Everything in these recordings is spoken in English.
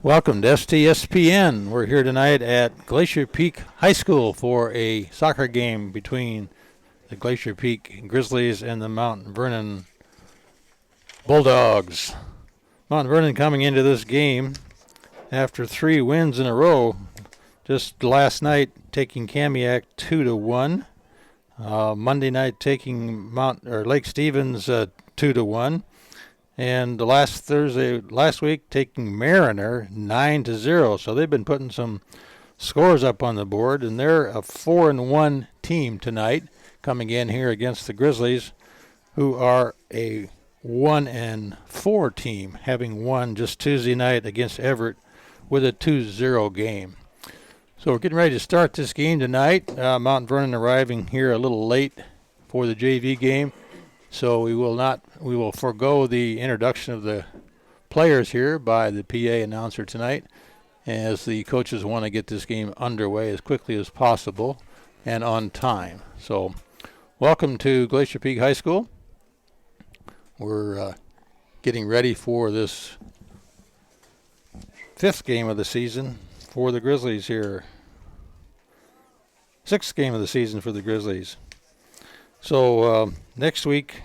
Welcome to STSPN. We're here tonight at Glacier Peak High School for a soccer game between the Glacier Peak Grizzlies and the Mount Vernon Bulldogs. Mount Vernon coming into this game after 3 wins in a row. Just last night taking Kamiak 2-1. Monday night taking Lake Stevens 2-1. And last week, taking Mariner 9-0. So they've been putting some scores up on the board, and they're a 4-1 team tonight, coming in here against the Grizzlies, who are a 1-4 team, having won just Tuesday night against Everett with a 2-0 game. So we're getting ready to start this game tonight. Mount Vernon arriving here a little late for the JV game. So we will forego the introduction of the players here by the PA announcer tonight, as the coaches want to get this game underway as quickly as possible and on time. So welcome to Glacier Peak High School. We're getting ready for this 5th game of the season for the Grizzlies here. 6th game of the season for the Grizzlies. So next week,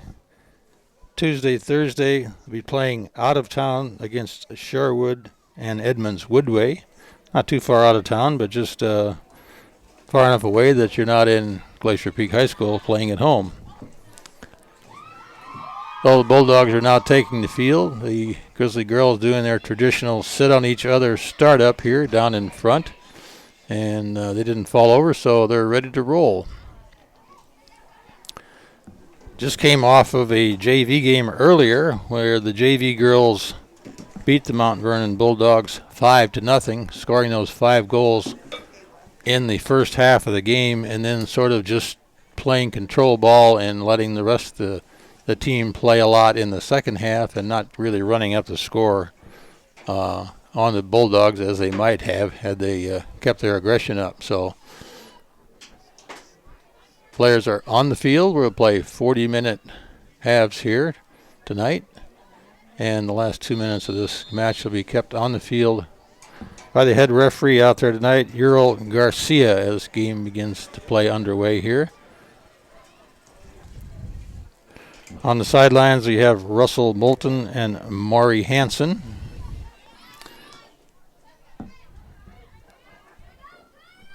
Tuesday, Thursday, we'll be playing out of town against Sherwood and Edmonds Woodway. Not too far out of town, but just far enough away that you're not in Glacier Peak High School playing at home. All the Bulldogs are now taking the field. The Grizzly girls doing their traditional sit on each other startup here down in front. And they didn't fall over, so they're ready to roll. Just came off of a JV game earlier where the JV girls beat the Mount Vernon Bulldogs 5-0, scoring those 5 goals in the first half of the game, and then sort of just playing control ball and letting the rest of the team play a lot in the second half and not really running up the score on the Bulldogs as they might have had they kept their aggression up. So players are on the field. We'll play 40-minute halves here tonight. And the last 2 minutes of this match will be kept on the field by the head referee out there tonight, Ural Garcia, as the game begins to play underway here. On the sidelines, we have Russell Moulton and Maury Hansen.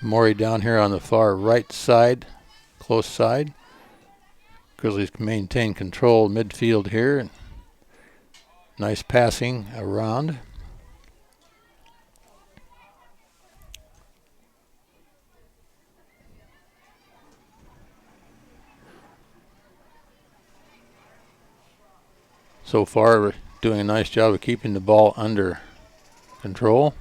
Maury down here on the far right side. Close side. Grizzlies can maintain control midfield here. Nice passing around. So far, we're doing a nice job of keeping the ball under control.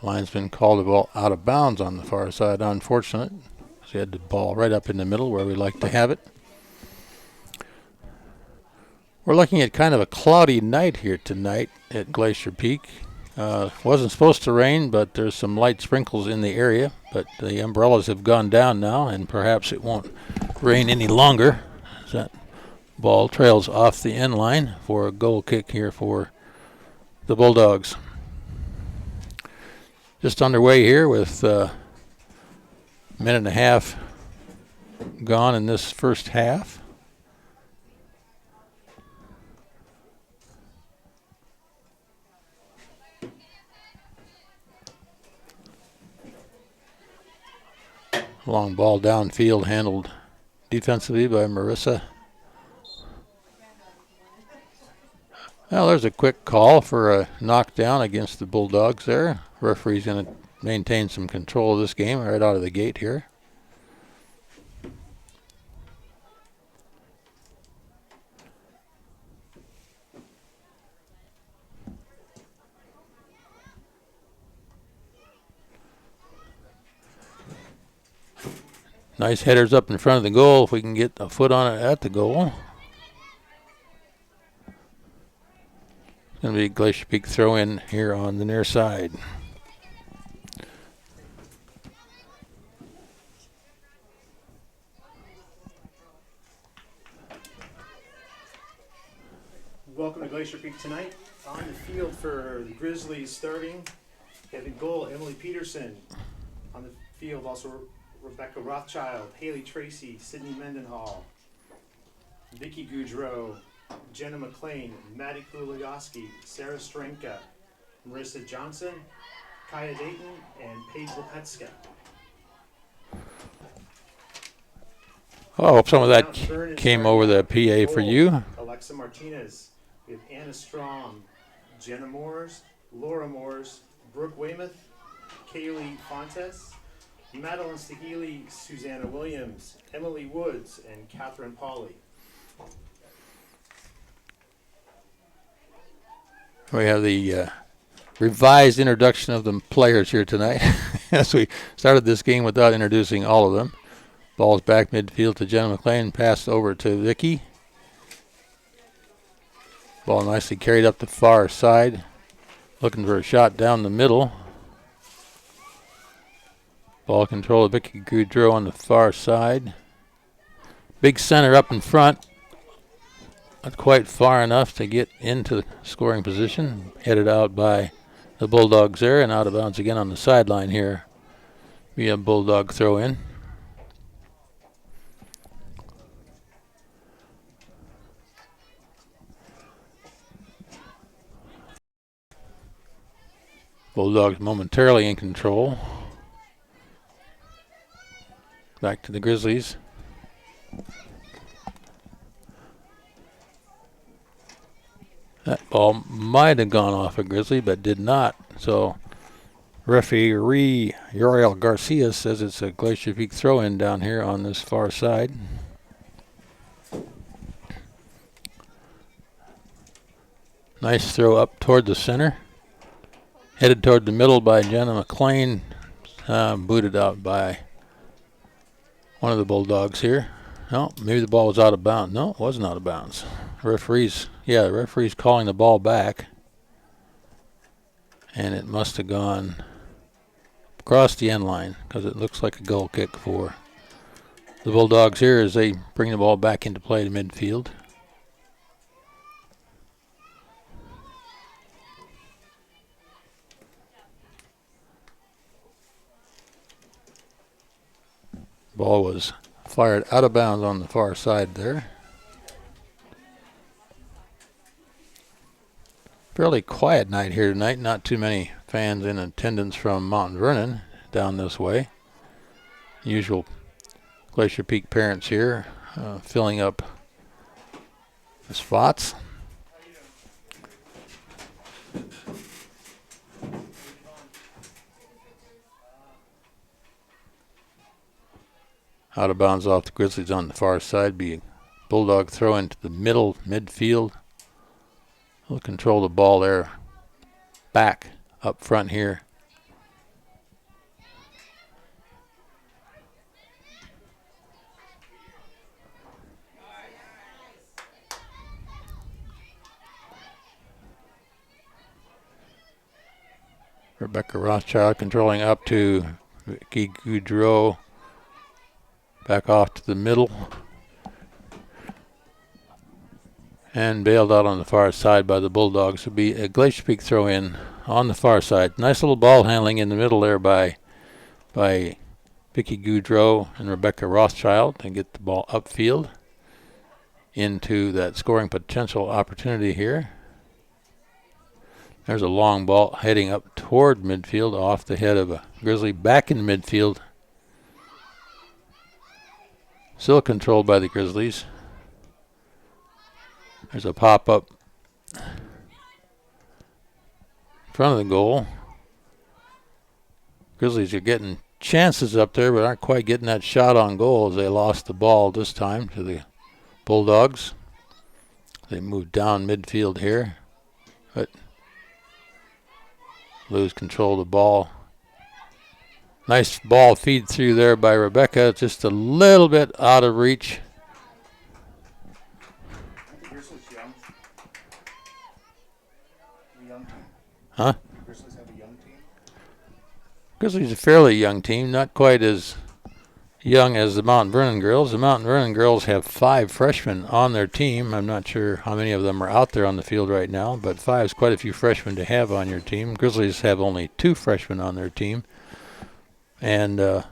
Linesman called the ball out of bounds on the far side. Unfortunate. He had the ball right up in the middle where we like to have it. We're looking at kind of a cloudy night here tonight at Glacier Peak. Wasn't supposed to rain, but there's some light sprinkles in the area. But the umbrellas have gone down now, and perhaps it won't rain any longer. As that ball trails off the end line for a goal kick here for the Bulldogs. Just underway here with a minute and a half gone in this first half. Long ball downfield handled defensively by Marissa. Well, there's a quick call for a knockdown against the Bulldogs there. Referee's going to maintain some control of this game right out of the gate here. Nice headers up in front of the goal if we can get a foot on it at the goal. It's going to be a Glacier Peak throw in here on the near side. welcome to Glacier Peak tonight. On the field for the Grizzlies starting, we have in goal Emily Peterson. On the field also Rebecca Rothschild, Haley Tracy, Sydney Mendenhall, Vicky Goudreau, Jenna McLean, Maddie Kuligoski, Sarah Strenka, Marissa Johnson, Kaya Dayton, and Paige Lepetska. Oh, I hope some of that came over the PA for you. Alexa Martinez, we have Anna Strom, Jenna Moores, Laura Moores, Brooke Weymouth, Kaylee Fontes, Madeline Stahili, Susanna Williams, Emily Woods, and Catherine Pauley. We have the revised introduction of the players here tonight as we started this game without introducing all of them. Ball's back midfield to Jenna McLean, passed over to Vicky. Ball nicely carried up the far side. Looking for a shot down the middle. Ball control of Vicky Goudreau on the far side. Big center up in front. Not quite far enough to get into the scoring position. Headed out by the Bulldogs there and out of bounds again on the sideline here. Via Bulldog throw in. Bulldogs momentarily in control. Back to the Grizzlies. That ball might have gone off a Grizzly, but did not. So referee Uriel Garcia says it's a Glacier Peak throw-in down here on this far side. Nice throw up toward the center. Headed toward the middle by Jenna McLean. Booted out by one of the Bulldogs here. No, maybe the ball was out of bounds. No, it wasn't out of bounds. The referee's calling the ball back. And it must have gone across the end line because it looks like a goal kick for the Bulldogs here as they bring the ball back into play to midfield. Ball was fired out of bounds on the far side there. Fairly quiet night here tonight. Not too many fans in attendance from Mount Vernon down this way. Usual Glacier Peak parents here filling up the spots. Out of bounds off the Grizzlies on the far side. Be a Bulldog throw into the middle midfield. He'll control the ball there. Back up front here. Rebecca Rothschild controlling up to Vicky Goudreau. Back off to the middle. And bailed out on the far side by the Bulldogs. Would be a Glacier Peak throw in on the far side. Nice little ball handling in the middle there by Vicky Goudreau and Rebecca Rothschild to get the ball upfield into that scoring potential opportunity here. There's a long ball heading up toward midfield off the head of a Grizzly back in midfield. Still controlled by the Grizzlies. There's a pop-up in front of the goal. Grizzlies are getting chances up there, but aren't quite getting that shot on goal as they lost the ball this time to the Bulldogs. They moved down midfield here, but lose control of the ball. Nice ball feed through there by Rebecca. Just a little bit out of reach. Huh? Grizzlies have a young team? Grizzlies a fairly young team, not quite as young as the Mount Vernon girls. The Mount Vernon girls have 5 freshmen on their team. I'm not sure how many of them are out there on the field right now, but 5 is quite a few freshmen to have on your team. Grizzlies have only 2 freshmen on their team, and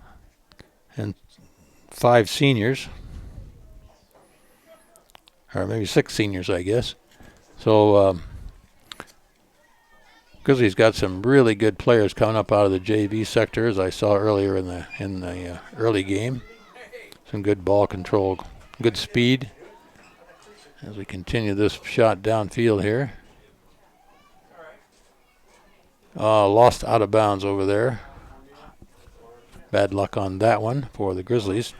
5 seniors, or maybe 6 seniors, I guess. So Grizzlies got some really good players coming up out of the JV sector, as I saw earlier in the early game. Some good ball control, good speed. As we continue this shot downfield here. Lost out of bounds over there. Bad luck on that one for the Grizzlies.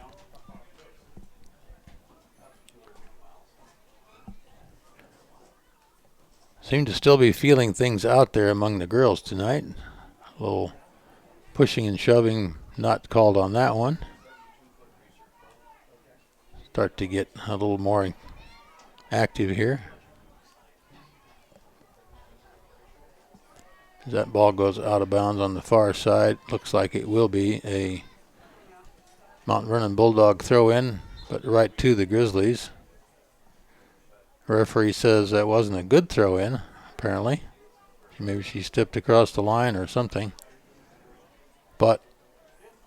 Seem to still be feeling things out there among the girls tonight. A little pushing and shoving not called on that one. Start to get a little more active here. As that ball goes out of bounds on the far side, looks like it will be a Mount Vernon Bulldog throw in, but right to the Grizzlies. Referee says that wasn't a good throw in, apparently. Maybe she stepped across the line or something. But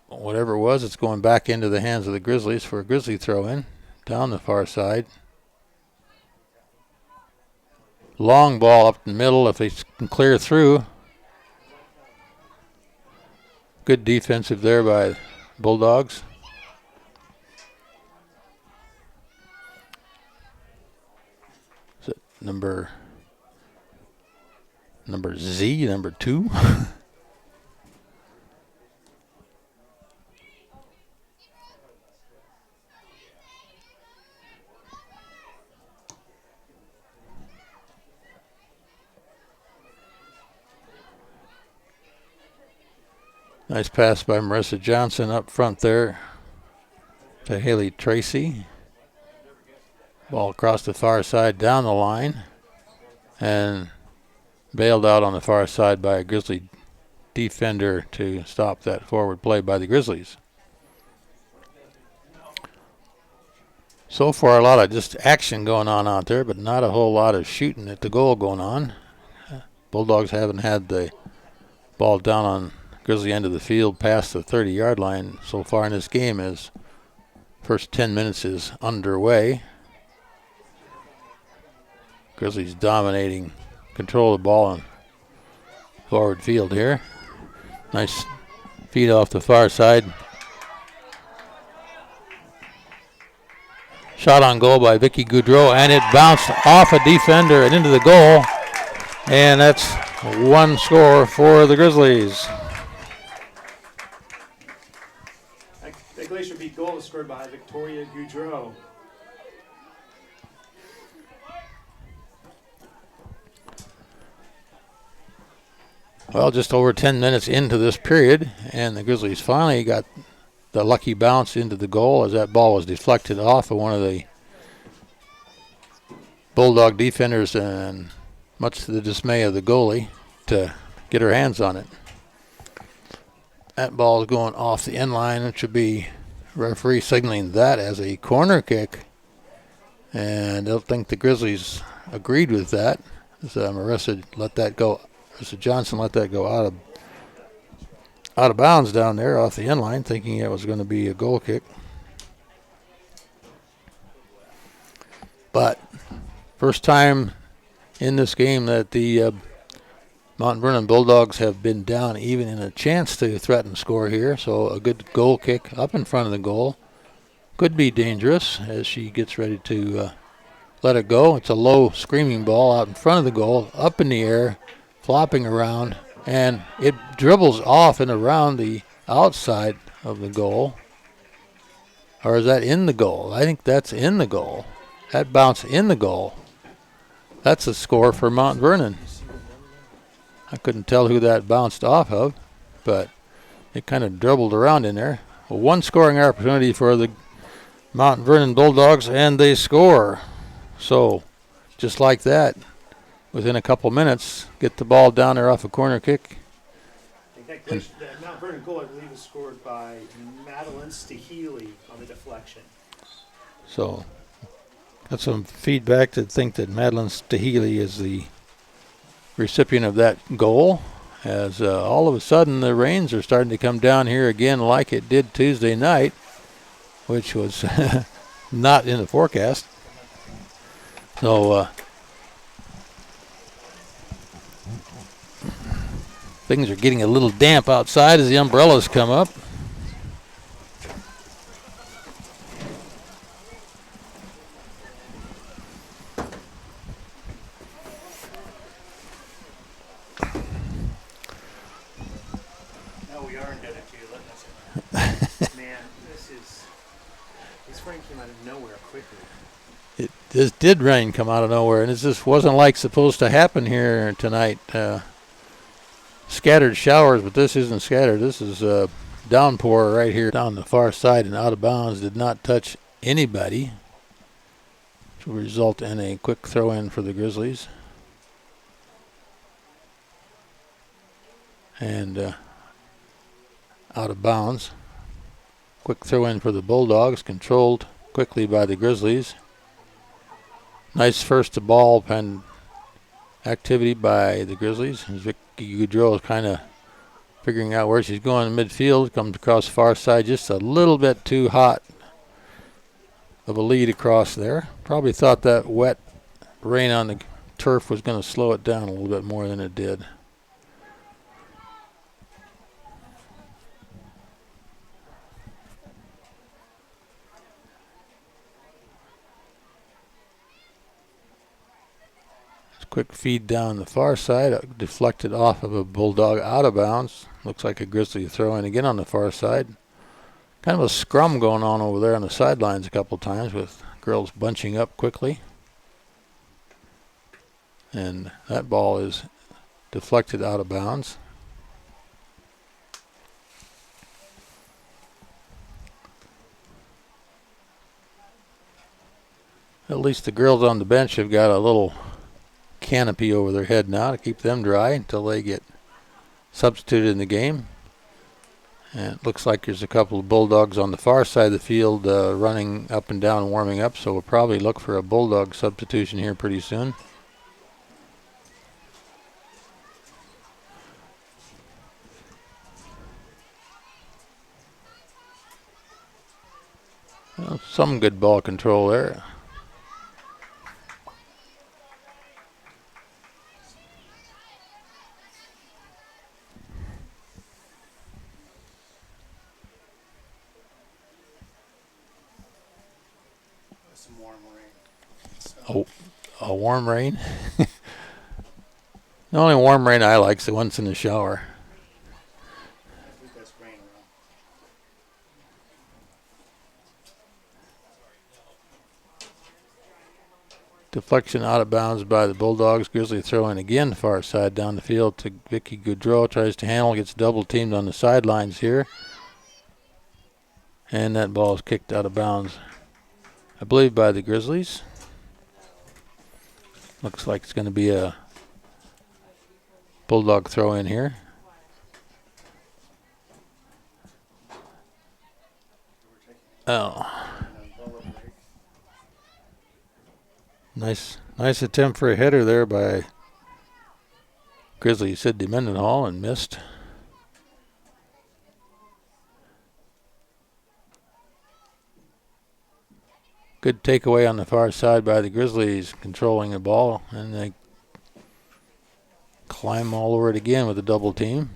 whatever it was, it's going back into the hands of the Grizzlies for a Grizzly throw in down the far side. Long ball up the middle if they can clear through. Good defensive there by Bulldogs. Is it number Z, number 2? Nice pass by Marissa Johnson up front there to Haley Tracy. Ball across the far side down the line and bailed out on the far side by a Grizzly defender to stop that forward play by the Grizzlies. So far, a lot of just action going on out there, but not a whole lot of shooting at the goal going on. Bulldogs haven't had the ball down on Grizzly end of the field past the 30-yard line so far in this game, as first 10 minutes is underway. Grizzlies dominating control of the ball on forward field here. Nice feed off the far side. Shot on goal by Vicky Goudreau, and it bounced off a defender and into the goal. And that's one score for the Grizzlies. The Glacier beat goal was scored by Victoria Goudreau. Well, just over 10 minutes into this period, and the Grizzlies finally got the lucky bounce into the goal as that ball was deflected off of one of the Bulldog defenders, and much to the dismay of the goalie, to get her hands on it. That ball is going off the end line. It should be referee signaling that as a corner kick, and they'll think the Grizzlies agreed with that. So Marissa Johnson let that go out of bounds down there off the end line, thinking it was going to be a goal kick. But first time in this game that the Mount Vernon Bulldogs have been down even in a chance to threaten score here. So a good goal kick up in front of the goal could be dangerous as she gets ready to let it go. It's a low screaming ball out in front of the goal, up in the air, flopping around, and it dribbles off and around the outside of the goal. Or is that in the goal? I think that's in the goal. That bounced in the goal. That's a score for Mount Vernon. I couldn't tell who that bounced off of, but it kind of dribbled around in there. Well, one scoring opportunity for the Mount Vernon Bulldogs, and they score. So, just like that, within a couple minutes, get the ball down there off a corner kick. I think that Mount Vernon goal, I believe, was scored by Madeline Staheli on the deflection. So, got some feedback to think that Madeline Staheli is the recipient of that goal. As all of a sudden the rains are starting to come down here again like it did Tuesday night, which was not in the forecast. So things are getting a little damp outside as the umbrellas come up. No, we are indebted to you letting us in. Man, this rain came out of nowhere quickly. This did rain come out of nowhere, and it just wasn't like supposed to happen here tonight. Scattered showers, but this isn't scattered. This is downpour right here down the far side and out of bounds. Did not touch anybody, which will result in a quick throw-in for the Grizzlies. And out of bounds. Quick throw-in for the Bulldogs, controlled quickly by the Grizzlies. Nice first to ball pen activity by the Grizzlies. Vicky Goudreau is kind of figuring out where she's going in midfield. Comes across the far side, just a little bit too hot of a lead across there. Probably thought that wet rain on the turf was going to slow it down a little bit more than it did. Quick feed down the far side, deflected off of a Bulldog out of bounds. Looks like a Grizzly throw in again on the far side. Kind of a scrum going on over there on the sidelines a couple times with girls bunching up quickly. And that ball is deflected out of bounds. At least the girls on the bench have got a little canopy over their head now to keep them dry until they get substituted in the game. And it looks like there's a couple of Bulldogs on the far side of the field running up and down and warming up, so we'll probably look for a Bulldog substitution here pretty soon. Well, some good ball control there. Some warm rain. Oh, a warm rain? The only warm rain I like is the ones in the shower. I think that's rain around. Deflection out of bounds by the Bulldogs. Grizzly throw in again, far side down the field to Vicky Goudreau. Tries to handle, gets double teamed on the sidelines here. And that ball is kicked out of bounds, I believe, by the Grizzlies. Looks like it's going to be a Bulldog throw in here. Oh. Nice attempt for a header there by Grizzly Sydney Mendenhall and missed. Good takeaway on the far side by the Grizzlies, controlling the ball, and they climb all over it again with a double team.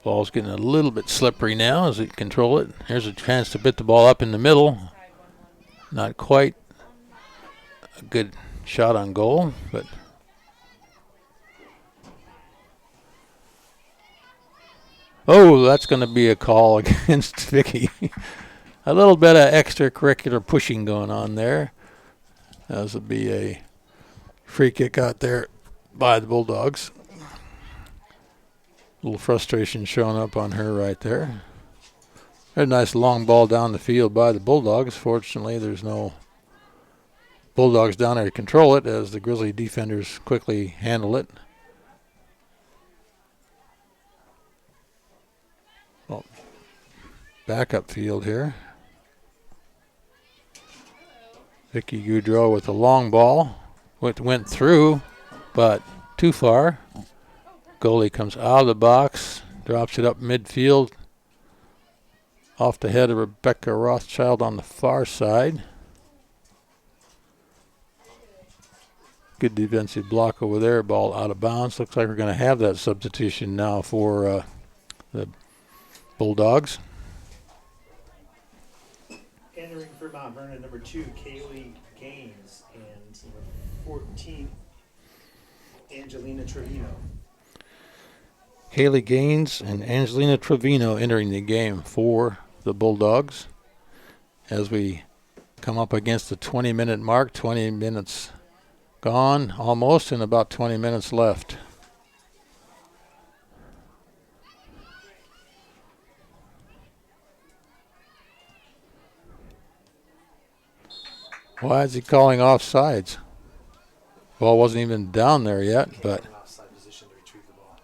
Ball's getting a little bit slippery now as they control it. Here's a chance to bit the ball up in the middle. Not quite a good shot on goal, but oh, that's going to be a call against Vicky. A little bit of extracurricular pushing going on there. This will be a free kick out there by the Bulldogs. A little frustration showing up on her right there. A nice long ball down the field by the Bulldogs. Fortunately, there's no Bulldogs down there to control it as the Grizzly defenders quickly handle it. Well, backup field here. Vicky Goudreau with a long ball. Went through, but too far. Goalie comes out of the box, drops it up midfield, off the head of Rebecca Rothschild on the far side. Good defensive block over there. Ball out of bounds. Looks like we're going to have that substitution now for the Bulldogs. Entering for Mount Vernon, number 2, Kaylee Gaines, and number 14, Angelina Trevino. Kaylee Gaines and Angelina Trevino entering the game for the Bulldogs as we come up against the 20-minute mark. 20 minutes gone almost, and about 20 minutes left. Why is he calling offsides? Ball wasn't even down there yet, but Offside position to retrieve the ball.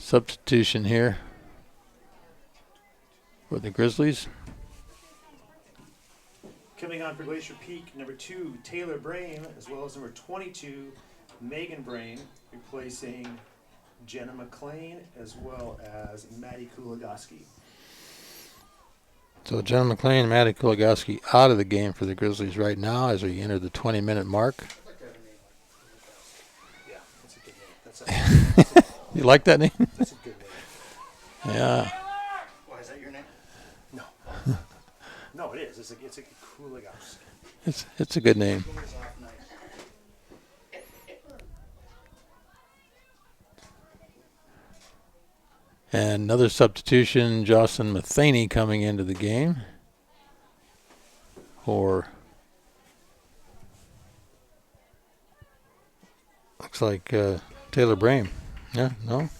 substitution here for the Grizzlies. Coming on for Glacier Peak, number 2, Taylor Brain, as well as number 22, Megan Brain, replacing Jenna McLean, as well as Maddie Kuligoski. So Jenna McLean and Maddie Kuligoski out of the game for the Grizzlies right now as we enter the 20-minute mark. Yeah, that's a good name. You like that name? That's a good name. Yeah. Why is that your name? No. No, it is. It's a Kuligoski. It's a good name. And another substitution, Jocelyn Matheny coming into the game for, looks like Taylor Brame. Yeah, no?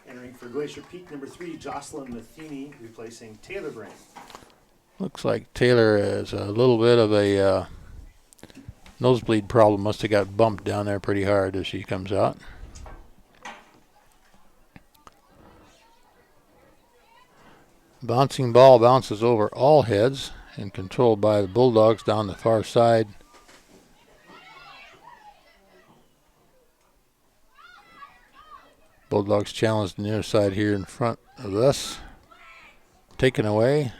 Entering for Glacier Peak, number 3, Jocelyn Matheny, replacing Taylor Brain. Looks like Taylor has a little bit of a nosebleed problem. Must have got bumped down there pretty hard as she comes out. Bouncing ball bounces over all heads and controlled by the Bulldogs down the far side. Bulldogs challenge the near side here in front of us. Taken away.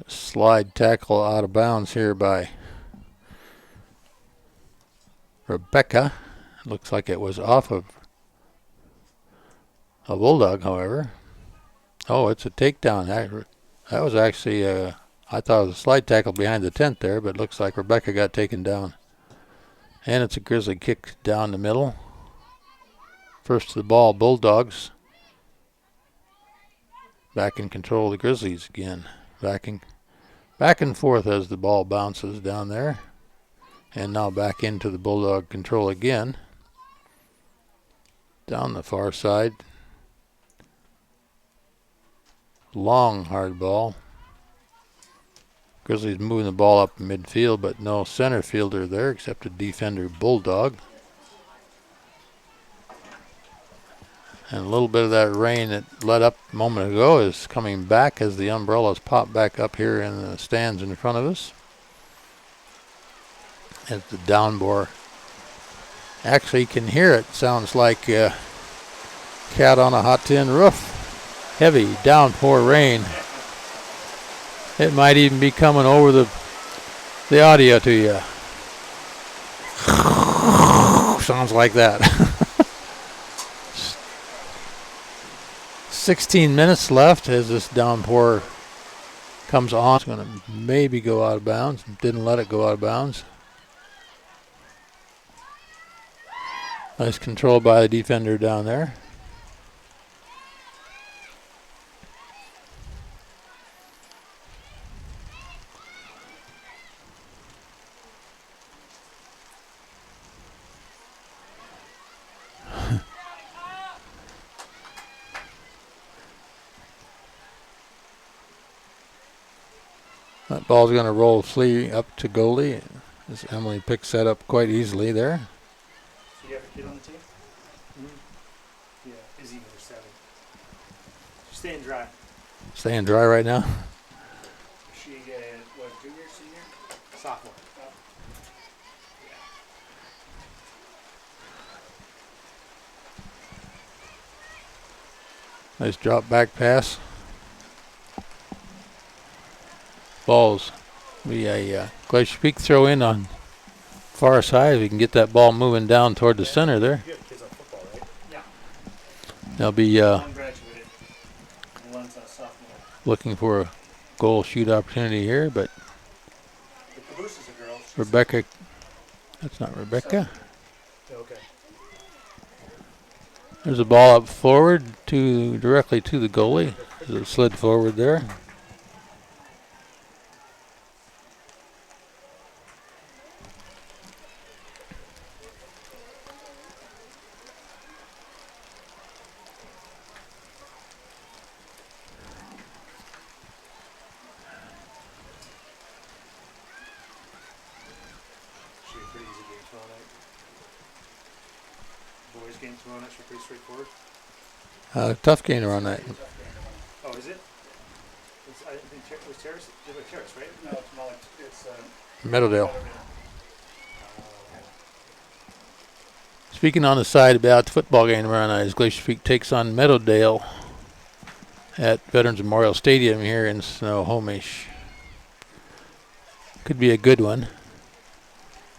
Slide tackle out of bounds here by Rebecca. Looks like it was off of a Bulldog, however. Oh, it's a takedown. That was actually, I thought it was a slide tackle behind the tent there, but looks like Rebecca got taken down. And it's a Grizzly kick down the middle. First to the ball, Bulldogs. Back in control of the Grizzlies again. Back and forth as the ball bounces down there. And now back into the Bulldog control again. Down the far side. Long hard ball. Grizzlies moving the ball up midfield, but no center fielder there except a defender Bulldog. And a little bit of that rain that let up a moment ago is coming back as the umbrellas pop back up here in the stands in front of us. As the downpour, actually you can hear it. Sounds like a cat on a hot tin roof. Heavy downpour rain. It might even be coming over the audio to you. Sounds like that. 16 minutes left as this downpour comes on. It's going to maybe go out of bounds. Didn't let it go out of bounds. Nice control by the defender down there. That ball's going to roll free up to goalie. As Emily picks that up quite easily there. So you have a kid on the team? Mm-hmm. Yeah, Izzy, number 7. She's staying dry. Staying dry right now. She, what, junior, senior? Sophomore. Nice drop back pass. Balls. Be a Glacier Peak throw in on far side. We can get that ball moving down toward the center there. You have kids on football, right? Yeah. They'll be One graduated. And one's a sophomore. looking for a goal shoot opportunity here, but The caboose is a girl. Rebecca, that's not Rebecca. Okay. There's a ball up forward to directly to the goalie. It slid forward there. Should be a pretty easy game tomorrow night. Boys game tomorrow night should be pretty straightforward. Tough game around that. Oh, is it? I didn't think it was Terrace. It was Terrace, right? No, it's not. It's Meadowdale. Speaking on the side about the football game tomorrow night, as Glacier Peak takes on Meadowdale at Veterans Memorial Stadium here in Snohomish. Could be a good one.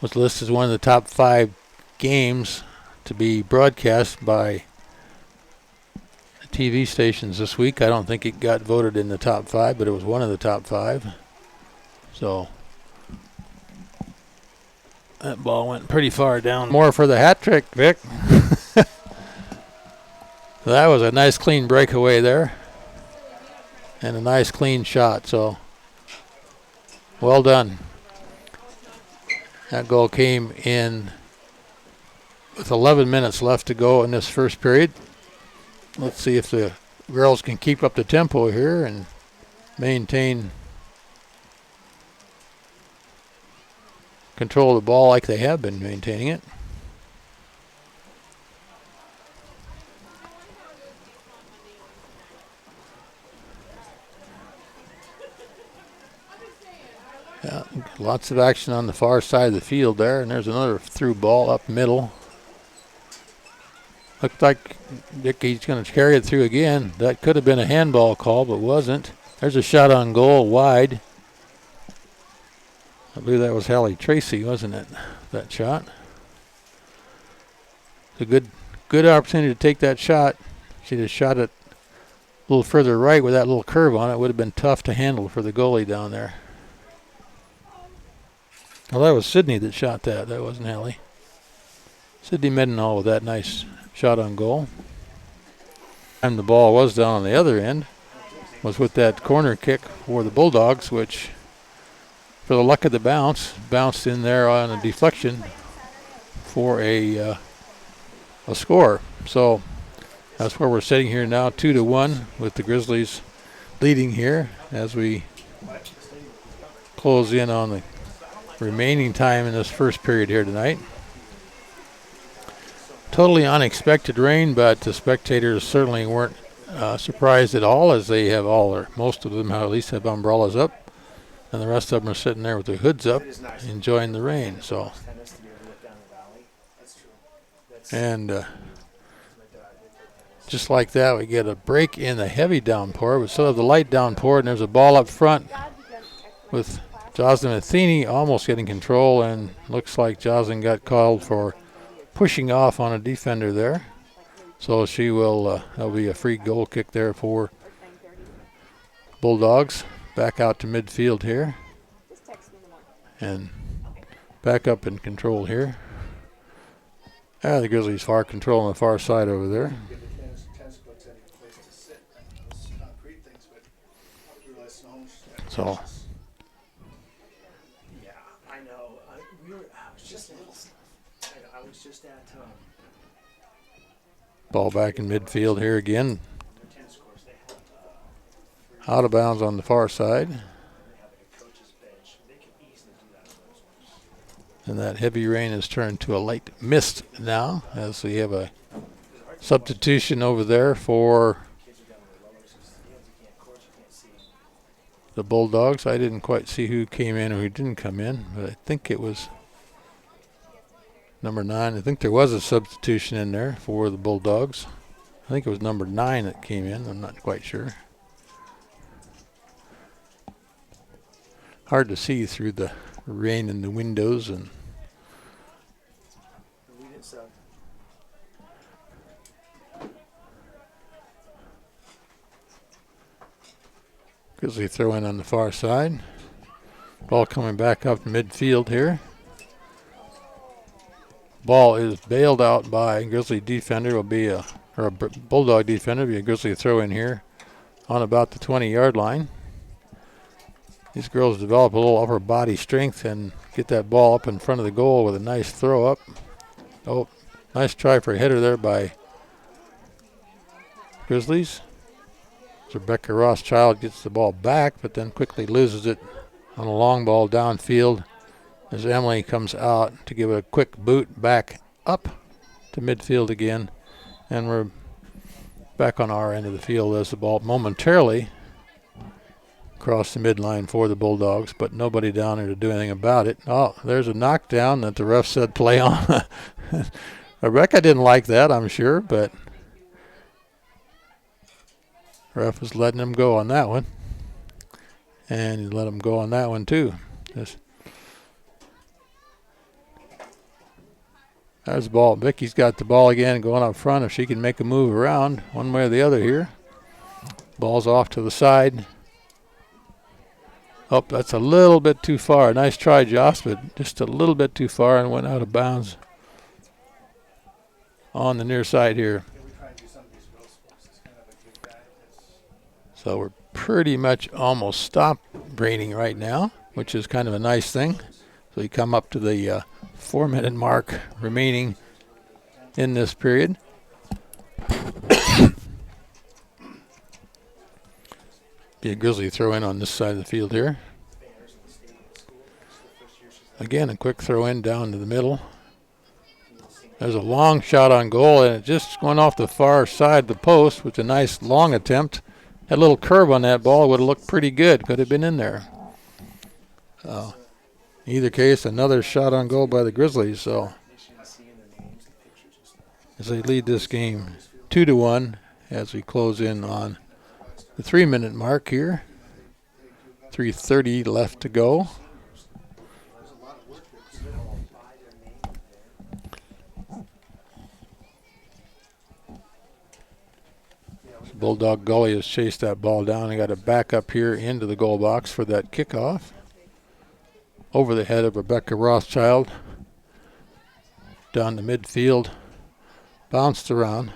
Was listed as one of the top 5 games to be broadcast by the TV stations this week. I don't think it got voted in the top 5, but it was one of the top 5. So that ball went pretty far down. More for the hat trick, Vic. That was a nice clean breakaway there. And a nice clean shot. So well done. That goal came in with 11 minutes left to go in this first period. Let's see if the girls can keep up the tempo here and maintain control of the ball like they have been maintaining it. Yeah, lots of action on the far side of the field there, and there's another through ball up middle. Looked like Dickey's going to carry it through again. That could have been a handball call, but wasn't. There's a shot on goal wide. I believe that was Hallie Tracy, wasn't it? That shot. It's a good opportunity to take that shot. She just shot it a little further right with that little curve on it. Would have been tough to handle for the goalie down there. Well, that was Sydney that shot that. That wasn't Hallie. Sydney Mendenhall with that nice shot on goal. And the ball was down on the other end. Was with that corner kick for the Bulldogs, which, for the luck of the bounce, bounced in there on a deflection for a score. So that's where we're sitting here now, 2-1, with the Grizzlies leading here as we close in on the remaining time in this first period here tonight. Totally unexpected rain, but the spectators certainly weren't surprised at all, as they have most of them at least have umbrellas up, and the rest of them are sitting there with their hoods up, enjoying the rain. So, and just like that, we get a break in the heavy downpour, but still have the light downpour, and there's a ball up front with Jocelyn Athene almost getting control, and looks like Jocelyn got called for pushing off on a defender there. So she will, that'll be a free goal kick there for Bulldogs. Back out to midfield here. And back up in control here. The Grizzlies far control on the far side over there. So. Yeah, I know. I was just a little. I was just at. Ball back in midfield here again. Out of bounds on the far side. And that heavy rain has turned to a light mist now, as we have a substitution over there for the Bulldogs. I didn't quite see who came in or who didn't come in, but I think it was number 9. I think there was a substitution in there for the Bulldogs. I think it was number 9 that came in. I'm not quite sure. Hard to see through the rain in the windows and Grizzly throw in on the far side. Ball coming back up midfield here. Ball is bailed out by Grizzly defender. Will be a Bulldog defender. Be a Grizzly throw in here on about the 20-yard line. These girls develop a little upper body strength and get that ball up in front of the goal with a nice throw up. Oh, nice try for a header there by Grizzlies. Rebecca Rothschild gets the ball back, but then quickly loses it on a long ball downfield as Emily comes out to give it a quick boot back up to midfield again. And we're back on our end of the field as the ball momentarily crossed the midline for the Bulldogs, but nobody down there to do anything about it. Oh, there's a knockdown that the ref said play on. Rebecca didn't like that, I'm sure, but ref was letting him go on that one. And he let him go on that one too. There's the ball. Vicky's got the ball again going up front if she can make a move around one way or the other here. Ball's off to the side. Oh, that's a little bit too far. Nice try, Joss, but just a little bit too far and went out of bounds on the near side here. So we're pretty much almost stopped raining right now, which is kind of a nice thing. So we come up to the 4-minute mark remaining in this period. Be a Grizzly throw in on this side of the field here. Again, a quick throw in down to the middle. There's a long shot on goal, and it just went off the far side of the post with a nice long attempt. Had a little curve on that ball. Would have looked pretty good. Could have been in there. In either case, another shot on goal by the Grizzlies. So as they lead this game 2-1 as we close in on the 3-minute mark here. 3:30 left to go. Bulldog Gully has chased that ball down and got it back up here into the goal box for that kickoff. Over the head of Rebecca Rothschild. Down the midfield. Bounced around.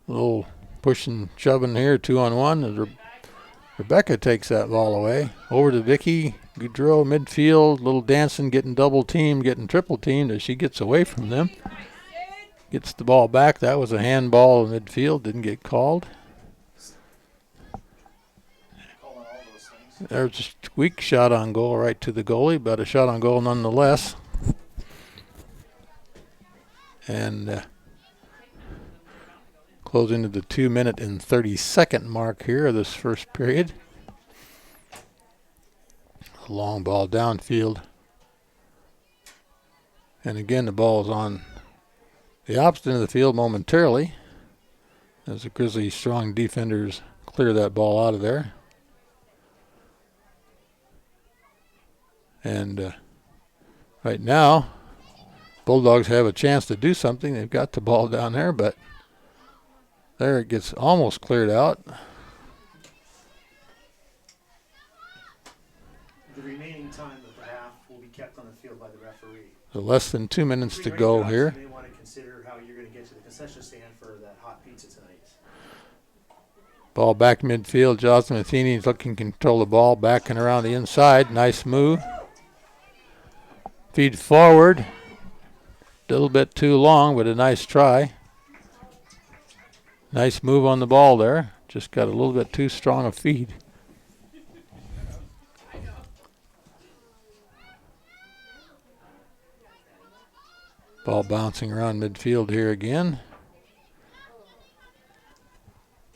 A little pushing, shoving here, 2-on-1 as Rebecca takes that ball away. Over to Vicky Goudreau, midfield, little dancing, getting double teamed, getting triple teamed as she gets away from them. Gets the ball back. That was a handball in midfield, didn't get called. There's a weak shot on goal right to the goalie, but a shot on goal nonetheless. And close into the 2-minute and 30-second mark here of this first period. A long ball downfield. And again, the ball is on the opposite end of the field momentarily as the Grizzlies' strong defenders clear that ball out of there. And right now, Bulldogs have a chance to do something. They've got the ball down there, but there it gets almost cleared out. The remaining time of the half will be kept on the field by the referee. So less than 2 minutes to go here. You may want to consider how you're going to get to the concession stand for that hot pizza tonight. Ball back midfield. Jocelyn Matheny is looking to control the ball, backing around the inside. Nice move. Feed forward. A little bit too long, but a nice try. Nice move on the ball there. Just got a little bit too strong a feed. Ball bouncing around midfield here again.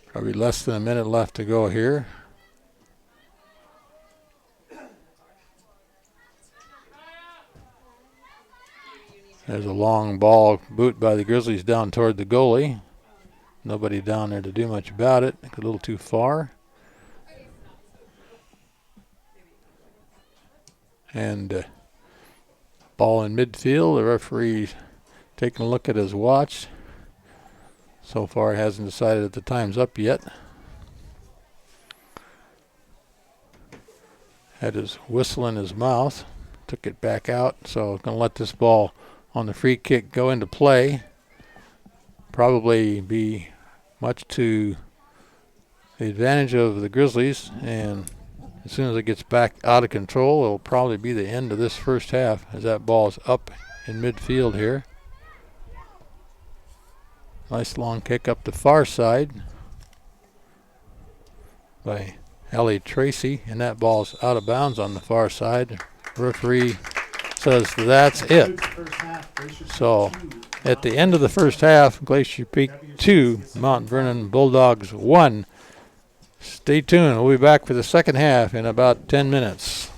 Probably less than a minute left to go here. There's a long ball boot by the Grizzlies down toward the goalie. Nobody down there to do much about it. A little too far. And ball in midfield. The referee taking a look at his watch. So far hasn't decided that the time's up yet. Had his whistle in his mouth. Took it back out. So going to let this ball on the free kick go into play. Probably be much to the advantage of the Grizzlies, and as soon as it gets back out of control, it'll probably be the end of this first half as that ball is up in midfield here. Nice long kick up the far side by Ellie Tracy, and that ball's out of bounds on the far side. Referee says that's it. So at the end of the first half, Glacier Peak 2, Mount Vernon Bulldogs 1. Stay tuned. We'll be back for the second half in about 10 minutes.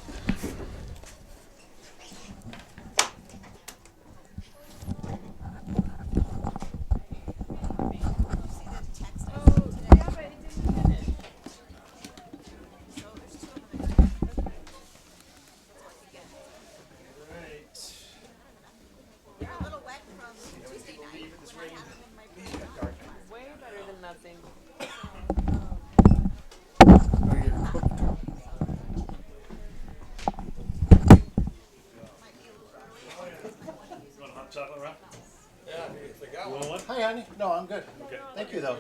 Hi, honey. No, I'm good. Okay. Thank you, though.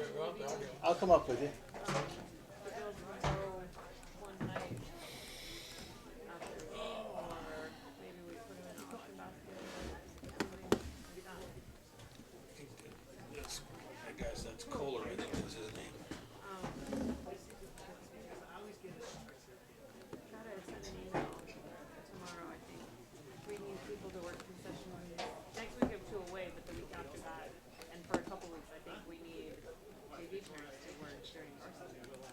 I'll come up with you. That's Kohler, I think is his name. Tomorrow, I think. We need people to work concession next week. I'm 2 away, but the week after that, and for a couple weeks, I think we need JV parents to work during our season.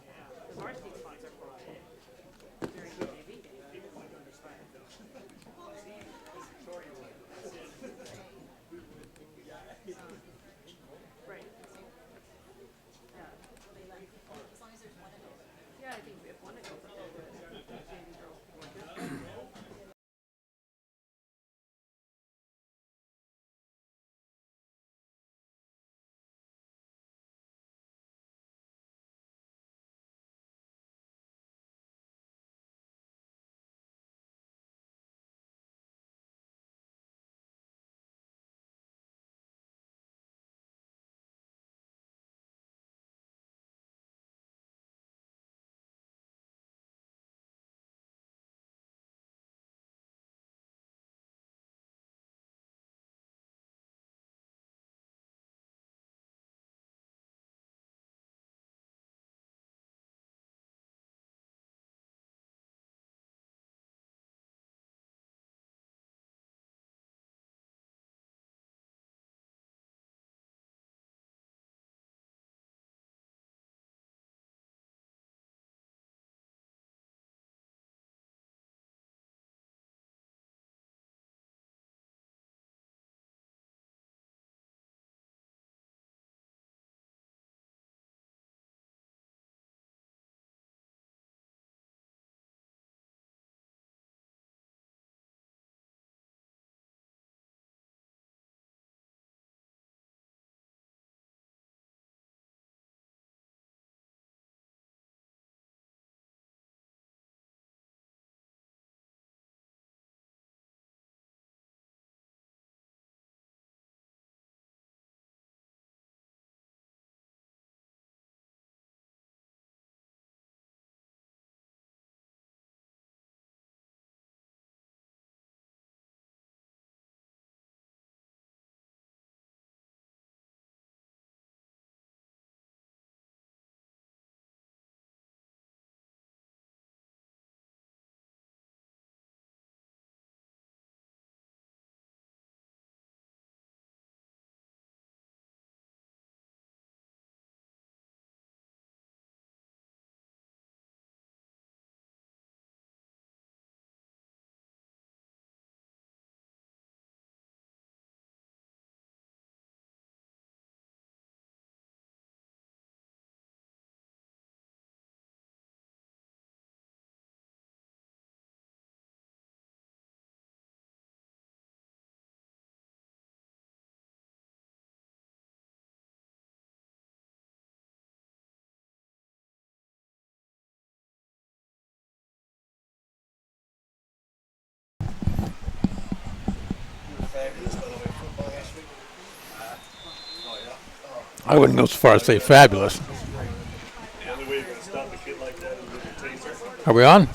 I wouldn't go so far as to say fabulous. The only way you're going to stop a kid like that is with a taser. Are we on?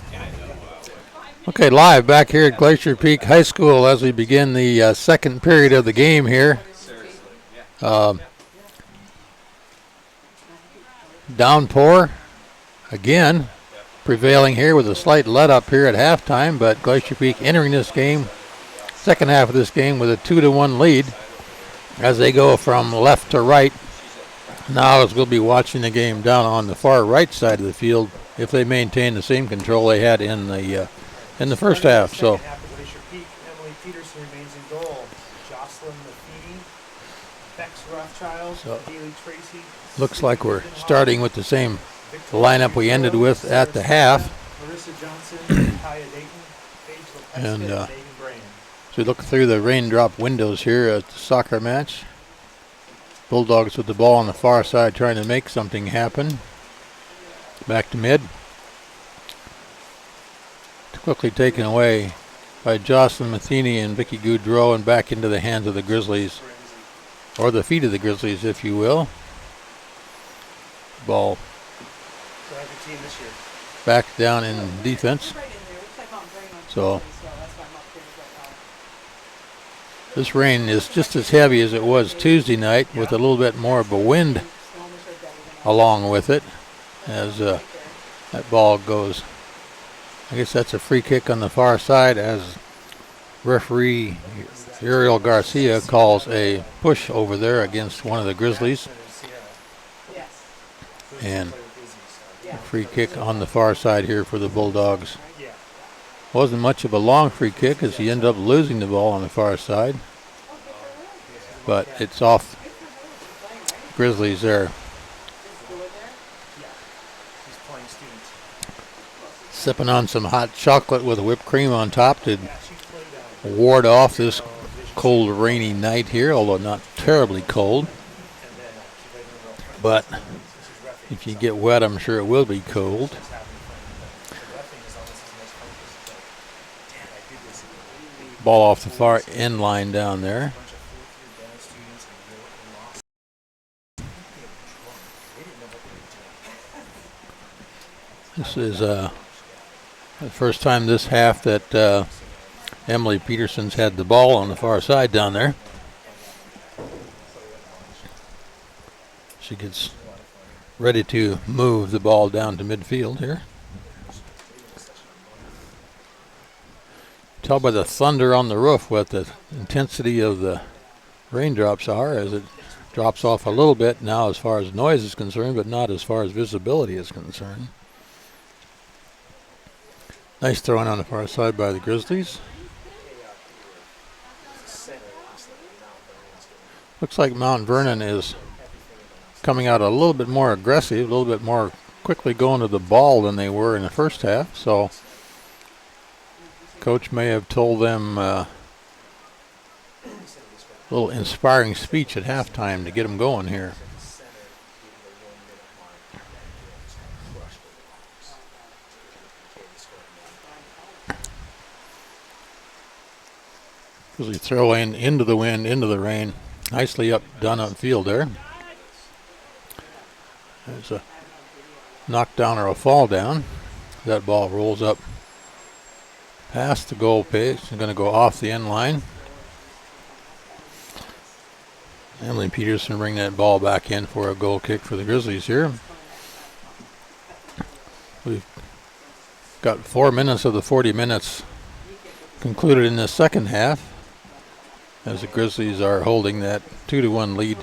Okay, live back here at Glacier Peak High School as we begin the second period of the game here. Downpour again prevailing here with a slight let up here at halftime, but Glacier Peak entering this game, second half of this game, with a 2-1 lead as they go from left to right. Now, as we'll be watching the game down on the far right side of the field, if they maintain the same control they had in the first half. So Glacier Peak, Emily Peterson remains in goal. Jocelyn Lafini, Bex Rothschild, Haley Tracy. looks like we're starting with the same lineup we ended with at the half. Marissa Johnson, Kaya Dayton, Paige Lopez, And Megan Brand. as we look through the raindrop windows here at the soccer match, Bulldogs with the ball on the far side trying to make something happen. Back to mid. Quickly taken away by Jocelyn Matheny and Vicky Goudreau and back into the hands of the Grizzlies, or the feet of the Grizzlies, if you will. Ball back down in defense. So this rain is just as heavy as it was Tuesday night, with a little bit more of a wind along with it as that ball goes. I guess that's a free kick on the far side as referee Ariel Garcia calls a push over there against one of the Grizzlies. And a free kick on the far side here for the Bulldogs. Wasn't much of a long free kick as he ended up losing the ball on the far side. But it's off Grizzlies there. Sipping on some hot chocolate with whipped cream on top to ward off this cold, rainy night here, although not terribly cold. But if you get wet, I'm sure it will be cold. Ball off the far end line down there. This is the first time this half that Emily Peterson's had the ball on the far side down there. She gets ready to move the ball down to midfield here. Tell by the thunder on the roof what the intensity of the raindrops are, as it drops off a little bit now as far as noise is concerned, but not as far as visibility is concerned. Nice throwing on the far side by the Grizzlies. Looks like Mount Vernon is coming out a little bit more aggressive, a little bit more quickly going to the ball than they were in the first half. So Coach may have told them a little inspiring speech at halftime to get them going here. Usually throw in into the wind, into the rain. Nicely done upfield there. There's a knockdown or a fall down. That ball rolls up past the goal page. It's going to go off the end line. Emily Peterson bring that ball back in for a goal kick for the Grizzlies here. We've got 4 minutes of the 40 minutes concluded in the second half, as the Grizzlies are holding that 2-1 lead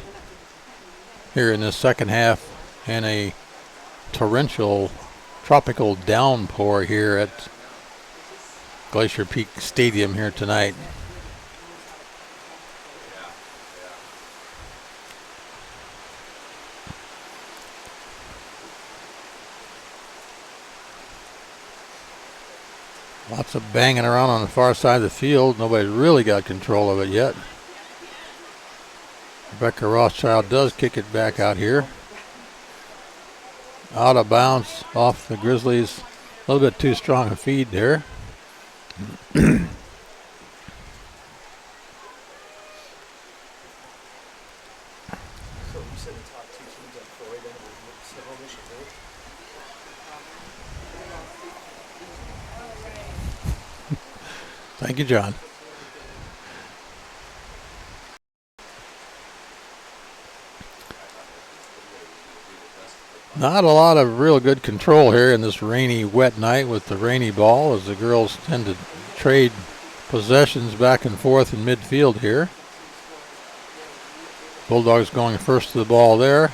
here in the second half, and a torrential tropical downpour here at Glacier Peak Stadium here tonight. Lots of banging around on the far side of the field. Nobody's really got control of it yet. Rebecca Rothschild does kick it back out here. Out of bounds off the Grizzlies. A little bit too strong a feed there. Thank you, John. Not a lot of real good control here in this rainy, wet night with the rainy ball, as the girls tend to trade possessions back and forth in midfield here. Bulldogs going first to the ball there,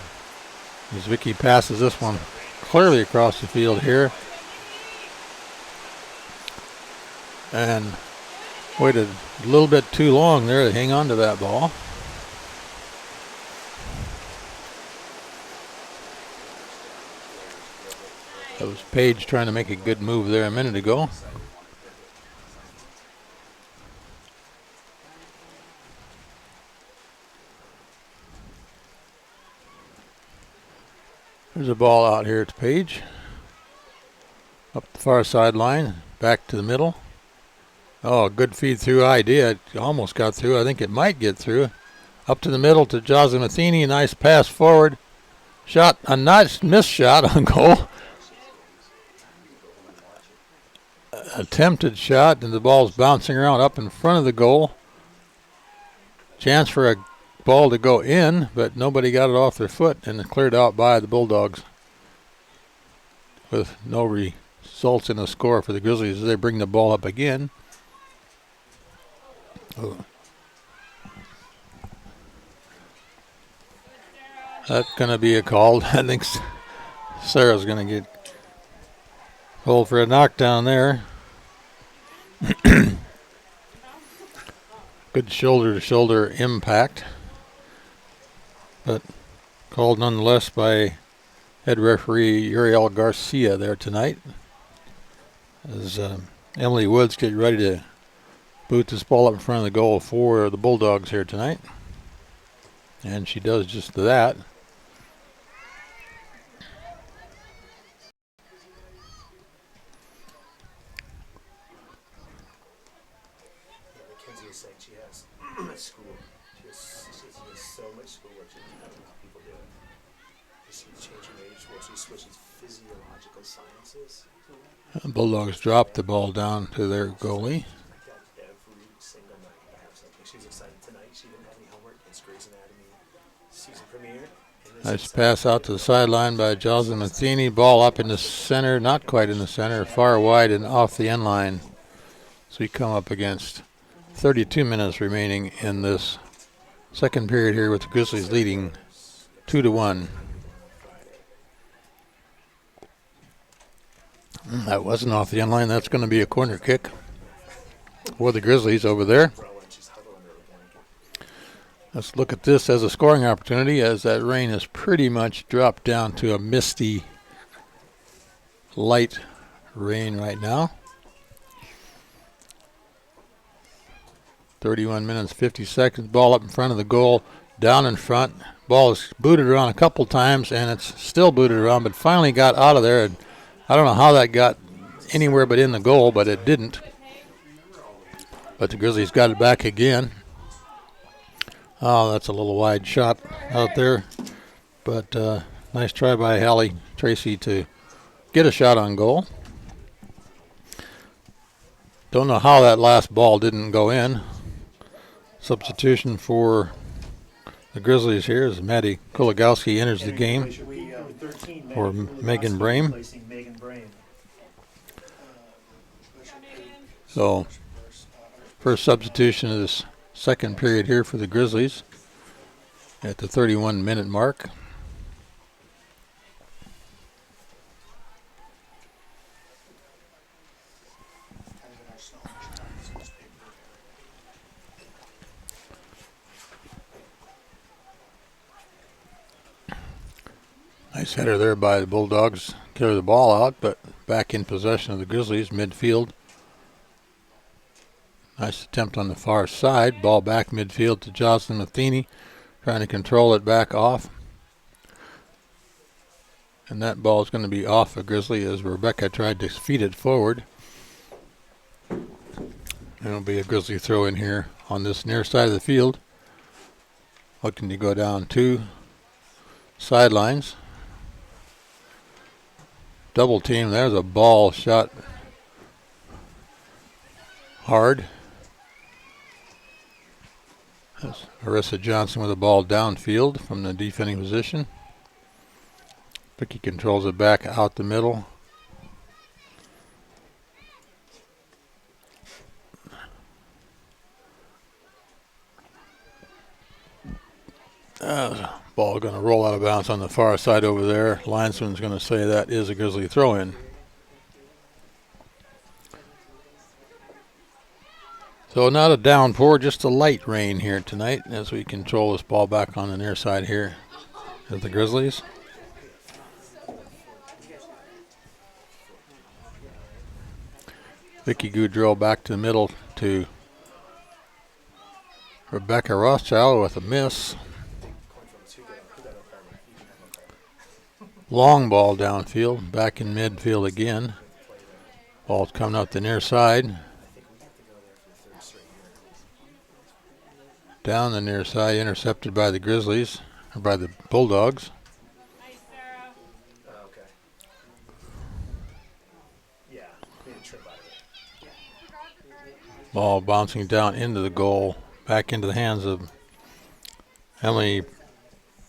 as Vicky passes this one clearly across the field here. And waited a little bit too long there to hang on to that ball. That was Paige trying to make a good move there a minute ago. There's a ball out here to Paige. Up the far sideline, back to the middle. Oh, good feed through idea. It almost got through. I think it might get through. Up to the middle to Jocelyn Matheny. Nice pass forward. Shot, a nice missed shot on goal. Attempted shot, and the ball's bouncing around up in front of the goal. Chance for a ball to go in, but nobody got it off their foot, and it cleared out by the Bulldogs with no results in a score for the Grizzlies as they bring the ball up again. Oh. That's going to be a call. I think Sarah's going to get called for a knockdown there. Good shoulder-to-shoulder impact, but called nonetheless by head referee Uriel Garcia there tonight, as Emily Woods get ready to boot this ball up in front of the goal for the Bulldogs here tonight, and she does just that. School. She has so much schoolwork. She doesn't have enough people do it. She's changing age where she switches physiological sciences. Bulldogs dropped the ball down to their goalie. Every single night I have something. She was excited tonight. She didn't have any homework. It's Grey's Anatomy season premiere. Nice pass out to the sideline by Jocelyn Matheny. Ball up in the center, not quite in the center, far wide and off the end line. So we come up against 32 minutes remaining in this second period here with the Grizzlies leading 2-1. That wasn't off the end line. That's going to be a corner kick for the Grizzlies over there. Let's look at this as a scoring opportunity, as that rain has pretty much dropped down to a misty, light rain right now. 31 minutes, 50 seconds. Ball up in front of the goal, down in front. Ball is booted around a couple times, and it's still booted around, but finally got out of there. And I don't know how that got anywhere but in the goal, but it didn't. But the Grizzlies got it back again. Oh, that's a little wide shot out there. But nice try by Hallie Tracy to get a shot on goal. Don't know how that last ball didn't go in. Substitution for the Grizzlies here as Maddie Kuligowski enters the game for Megan Brame. So, first substitution of this second period here for the Grizzlies at the 31-minute mark. Nice header there by the Bulldogs. Clear the ball out, but back in possession of the Grizzlies, midfield. Nice attempt on the far side. Ball back midfield to Jocelyn Matheny, trying to control it back off. And that ball is going to be off a Grizzly as Rebecca tried to feed it forward. And it'll be a Grizzly throw in here on this near side of the field. Looking to go down two sidelines. Double team. There's a ball shot hard That's Arissa Johnson with the ball downfield from the defending position. Vicky controls it back out the middle. Ball going to roll out of bounds on the far side over there. Linesman's going to say that is a Grizzly throw-in. So not a downpour, just a light rain here tonight as we control this ball back on the near side here of the Grizzlies. Vicky Goudreau back to the middle to Rebecca Rothschild with a miss. Long ball downfield, back in midfield again. Ball's coming up the near side. Down the near side, intercepted by the Grizzlies, or by the Bulldogs. Okay. Yeah, made a trip out of it. Ball bouncing down into the goal, back into the hands of Emily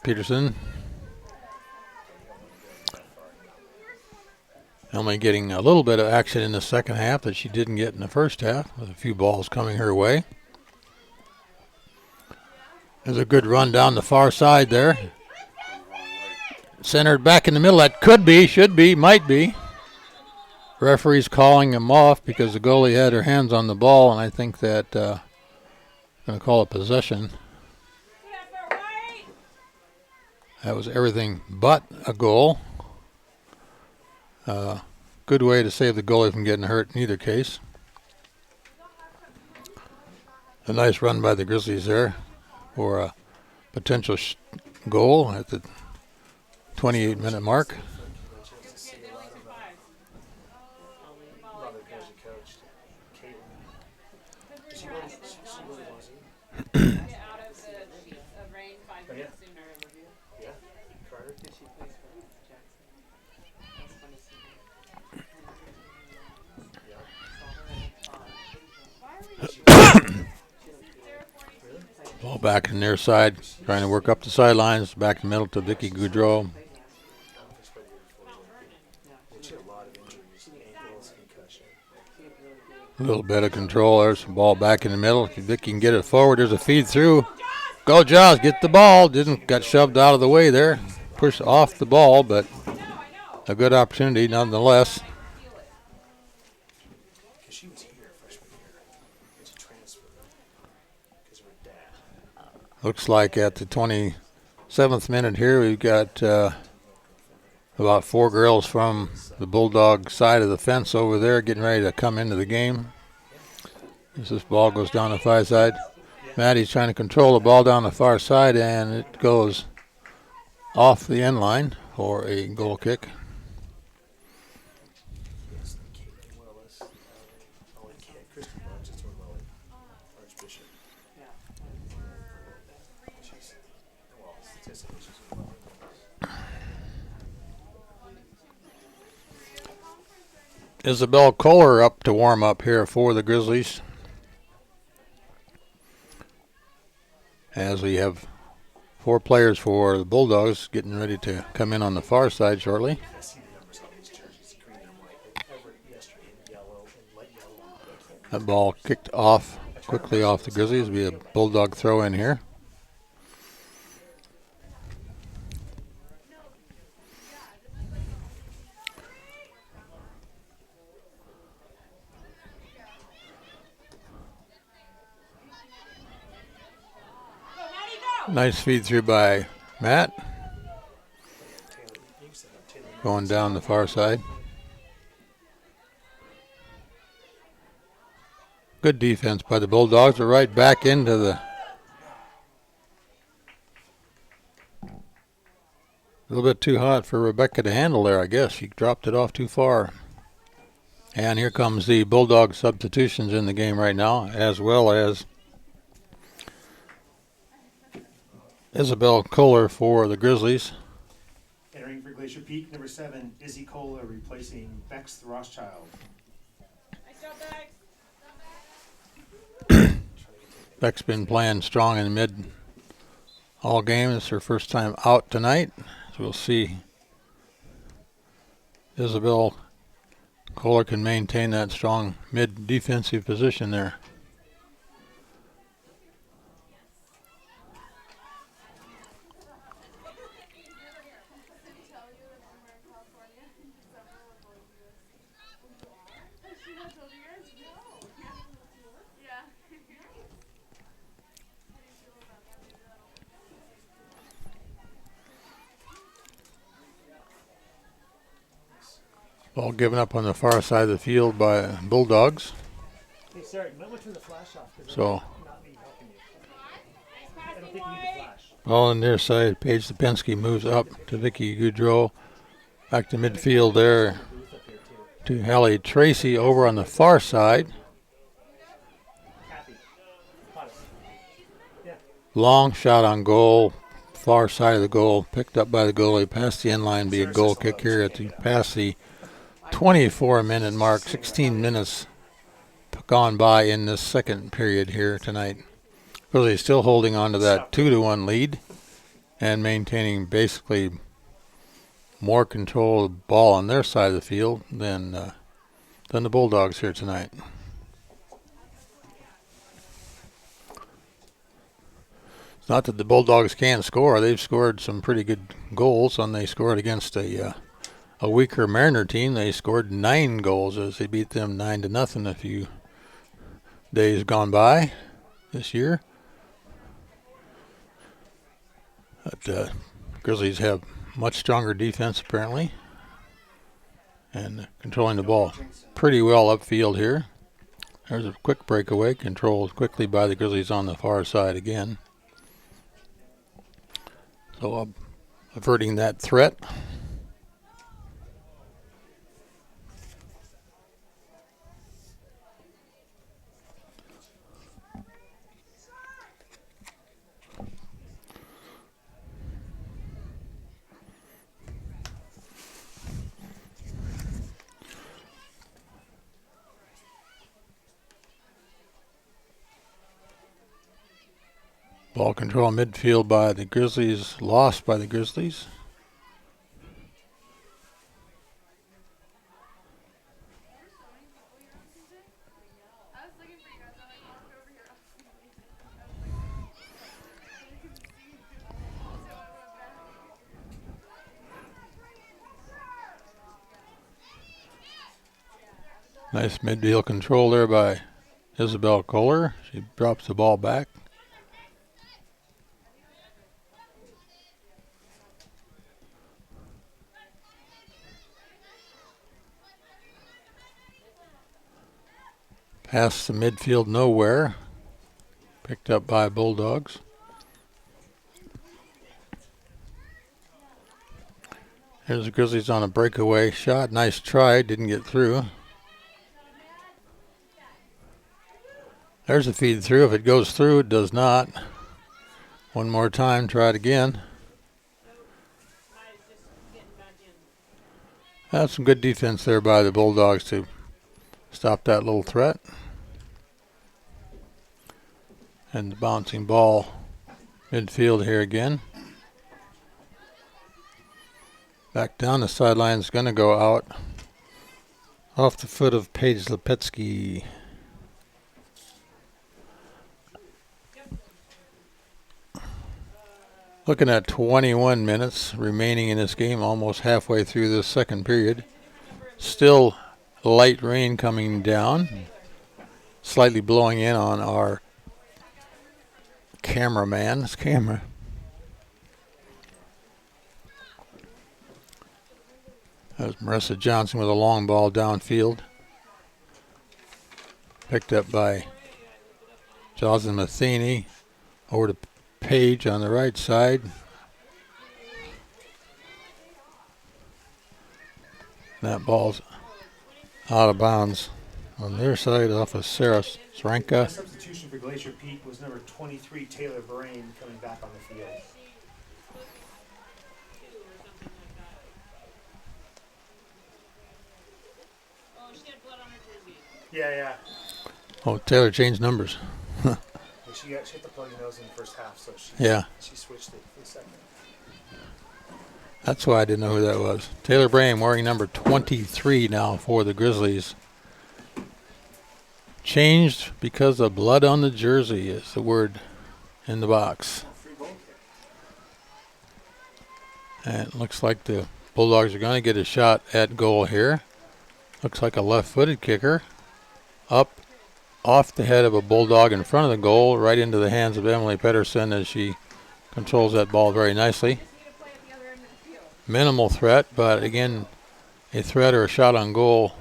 Peterson. Emily getting a little bit of action in the second half that she didn't get in the first half, with a few balls coming her way. There's a good run down the far side there. Centered back in the middle. That could be, should be, might be. Referee's calling him off because the goalie had her hands on the ball, and I think that going to call it possession. That was everything but a goal. Good way to save the goalie from getting hurt in either case. A nice run by the Grizzlies there for a potential goal at the 28-minute mark. Ball back in the near side, trying to work up the sidelines, back in the middle to Vicky Goudreau. A little bit of control. There's some ball back in the middle. If Vicky can get it forward, there's a feed through. Go Jaws, get the ball. Got shoved out of the way there. Pushed off the ball, but a good opportunity nonetheless. Looks like at the 27th minute here, we've got about 4 girls from the Bulldog side of the fence over there getting ready to come into the game. As this ball goes down the far side, Maddie's trying to control the ball down the far side, and it goes off the end line for a goal kick. Isabel Kohler up to warm up here for the Grizzlies, as we have 4 players for the Bulldogs getting ready to come in on the far side shortly. That ball kicked off quickly off the Grizzlies. It'll be a Bulldog throw in here. Nice feed through by Matt. Going down the far side. Good defense by the Bulldogs. We're right back into the... A little bit too hot for Rebecca to handle there, I guess. She dropped it off too far. And here comes the Bulldog substitutions in the game right now, as well as Isabel Kohler for the Grizzlies. Entering for Glacier Peak, number 7, Izzy Kohler replacing Bex Rothschild. Beck's been playing strong in the mid all game. It's her first time out tonight. So we'll see. Isabel Kohler can maintain that strong mid defensive position there. Ball given up on the far side of the field by Bulldogs. Hey, sorry, might want to turn the flash off. So, Not me helping you. I don't think you need the flash. ball on their side. Paige Lipinski moves up to Vicky Goudreau. Back to midfield there to Hallie Tracy over on the far side. Kathy, caught it. Yeah. Long shot on goal. Far side of the goal. Picked up by the goalie. Past the end line. Be a goal kick here at the past the 24-minute mark. 16 minutes gone by in this second period here tonight. Really still holding on to that 2-1 lead and maintaining basically more control of the ball on their side of the field than the Bulldogs here tonight. It's not that the Bulldogs can't score. They've scored some pretty good goals, and they scored against a weaker Mariner team. They scored 9 goals as they beat them 9-0 a few days gone by this year. But Grizzlies have much stronger defense apparently, and controlling the ball pretty well upfield here. There's a quick breakaway, controlled quickly by the Grizzlies on the far side again. So averting that threat. Ball control midfield by the Grizzlies, lost by the Grizzlies. Nice midfield control there by Isabel Kohler. She drops the ball back. Past the midfield nowhere. Picked up by Bulldogs. Here's the Grizzlies on a breakaway shot. Nice try. Didn't get through. There's a feed through. If it goes through, it does not. One more time. Try it again. That's some good defense there by the Bulldogs to stop that little threat. And the bouncing ball midfield here again. Back down the sideline is going to go out off the foot of Paige Lipinski. Looking at 21 minutes remaining in this game, almost halfway through this second period. Still light rain coming down, slightly blowing in on our cameraman's camera. That was Marissa Johnson with a long ball downfield. Picked up by Jocelyn Matheny. Over to Page on the right side. That ball's out of bounds on their side off of Sarah Sranka. The substitution for Glacier Pete was number 23, Taylor Brain, coming back on the field. Oh, she had blood on her jersey. Yeah. Oh, Taylor changed numbers. she hit the plug nose in the first half, so she switched it for the second. That's why I didn't know who that was. Taylor Brame wearing number 23 now for the Grizzlies. Changed because of blood on the jersey is the word in the box. And it looks like the Bulldogs are going to get a shot at goal here. Looks like a left-footed kicker. Up off the head of a Bulldog in front of the goal, right into the hands of Emily Pedersen as she controls that ball very nicely. Minimal threat, but again, a threat or a shot on goal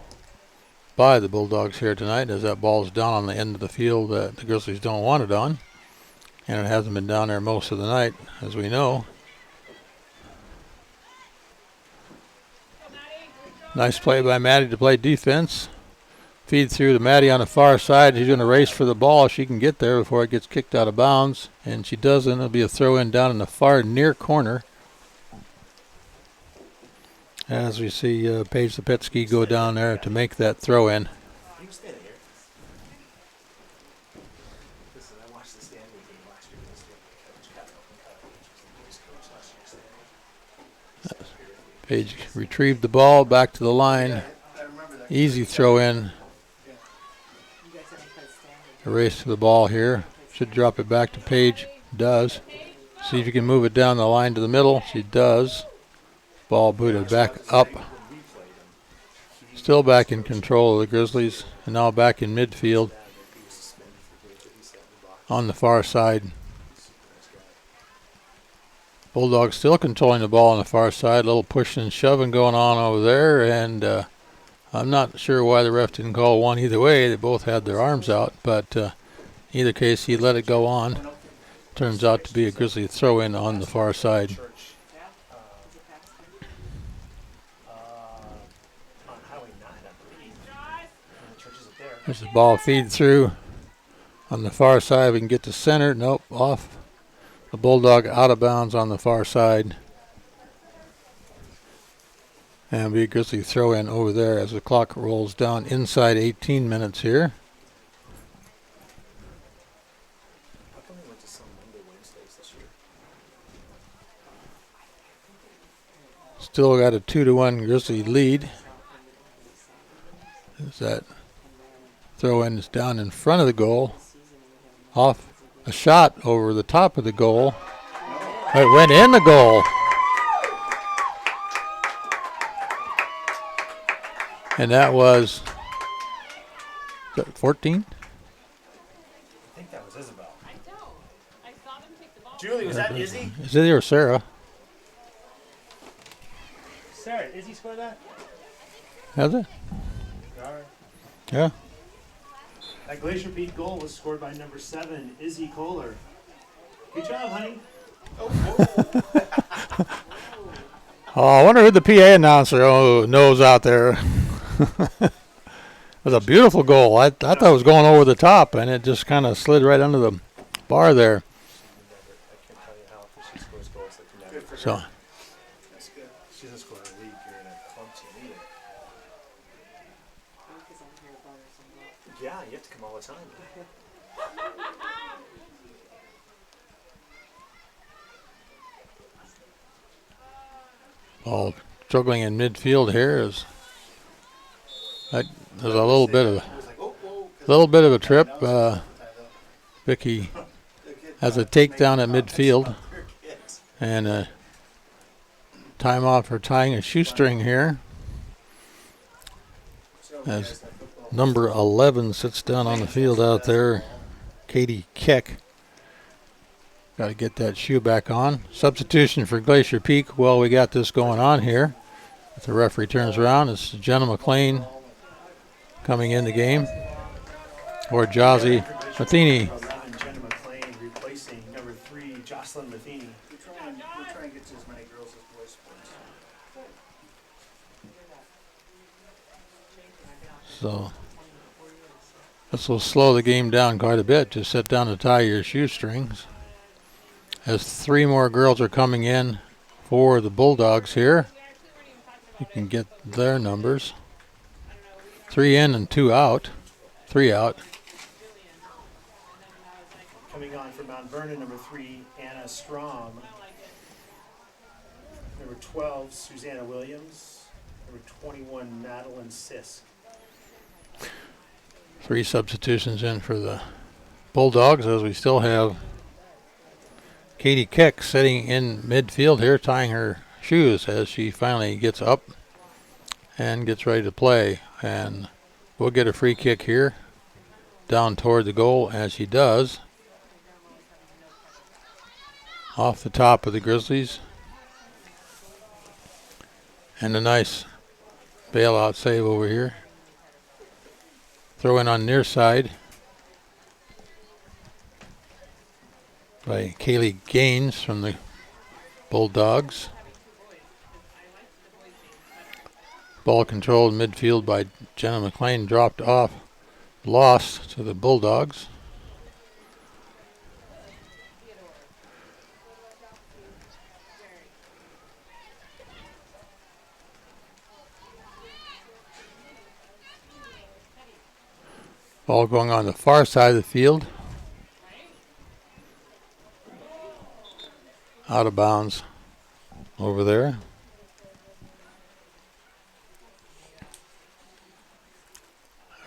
by the Bulldogs here tonight as that ball's down on the end of the field that the Grizzlies don't want it on. And it hasn't been down there most of the night, as we know. Nice play by Maddie to play defense. Feed through to Maddie on the far side. She's going to race for the ball if she can get there before it gets kicked out of bounds. And she doesn't. It'll be a throw in down in the far near corner. As we see Paige Lipetsky go down there to make that throw in. Paige retrieved the ball back to the line. Easy throw in. A race to the ball here. Should drop it back to Paige. Does. See if you can move it down the line to the middle. She does. Ball booted back up. Still back in control of the Grizzlies. And now back in midfield. On the far side. Bulldogs still controlling the ball on the far side. A little pushing and shoving going on over there. And I'm not sure why the ref didn't call one either way. They both had their arms out. But either case, he let it go on. Turns out to be a Grizzly throw-in on the far side. There's the ball feed through on the far side. We can get to center. Nope, off. The Bulldog out of bounds on the far side. And be a Grizzly throw in over there as the clock rolls down inside 18 minutes here. How come we went to some Monday, Wednesdays this year? Still got a 2-1 Grizzly lead. As that throw in is down in front of the goal. Off a shot over the top of the goal. It went in the goal. And that was 14? I think that was Isabel. I saw them take the ball. Julie, was that Izzy? Izzy or Sarah? Sarah, Izzy scored that? Has it? All right. Yeah. That Glacier Peak goal was scored by number 7, Izzy Kohler. Good job, honey. Oh, I wonder who the PA announcer knows out there. It was a beautiful goal. I thought it was going over the top, and it just kind of slid right under the bar there. So. That's good. She doesn't score in the league. You're in a club team either. Yeah, you have to come all the time. Ball struggling in midfield here is there's a little bit of a trip. Vicky has a takedown at midfield and a timeout for tying a shoestring here. As number 11 sits down on the field out there, Katie Keck. Got to get that shoe back on. Substitution for Glacier Peak. Well, we got this going on here. If the referee turns around, it's Jenna McLean coming in the game. Or Jazzy Matheny. 11, Jenna McLean replacing number 3, Jocelyn Matheny. We're trying to get to as many girls as boys sports. So this will slow the game down quite a bit. Just sit down to tie your shoestrings. As 3 more girls are coming in for the Bulldogs here. You can get their numbers. 3 in and 2 out. 3 out. Coming on from Mount Vernon, number 3, Anna Strom. Number 12, Susanna Williams. Number 21, Madeline Sisk. 3 substitutions in for the Bulldogs, as we still have Katie Keck sitting in midfield here, tying her shoes as she finally gets up and gets ready to play. And we'll get a free kick here down toward the goal, as she does. Off the top of the Grizzlies. And a nice bailout save over here. Throw in on near side by Kaylee Gaines from the Bulldogs. Ball controlled midfield by Jenna McLean, dropped off, lost to the Bulldogs. Ball going on the far side of the field. Out of bounds over there.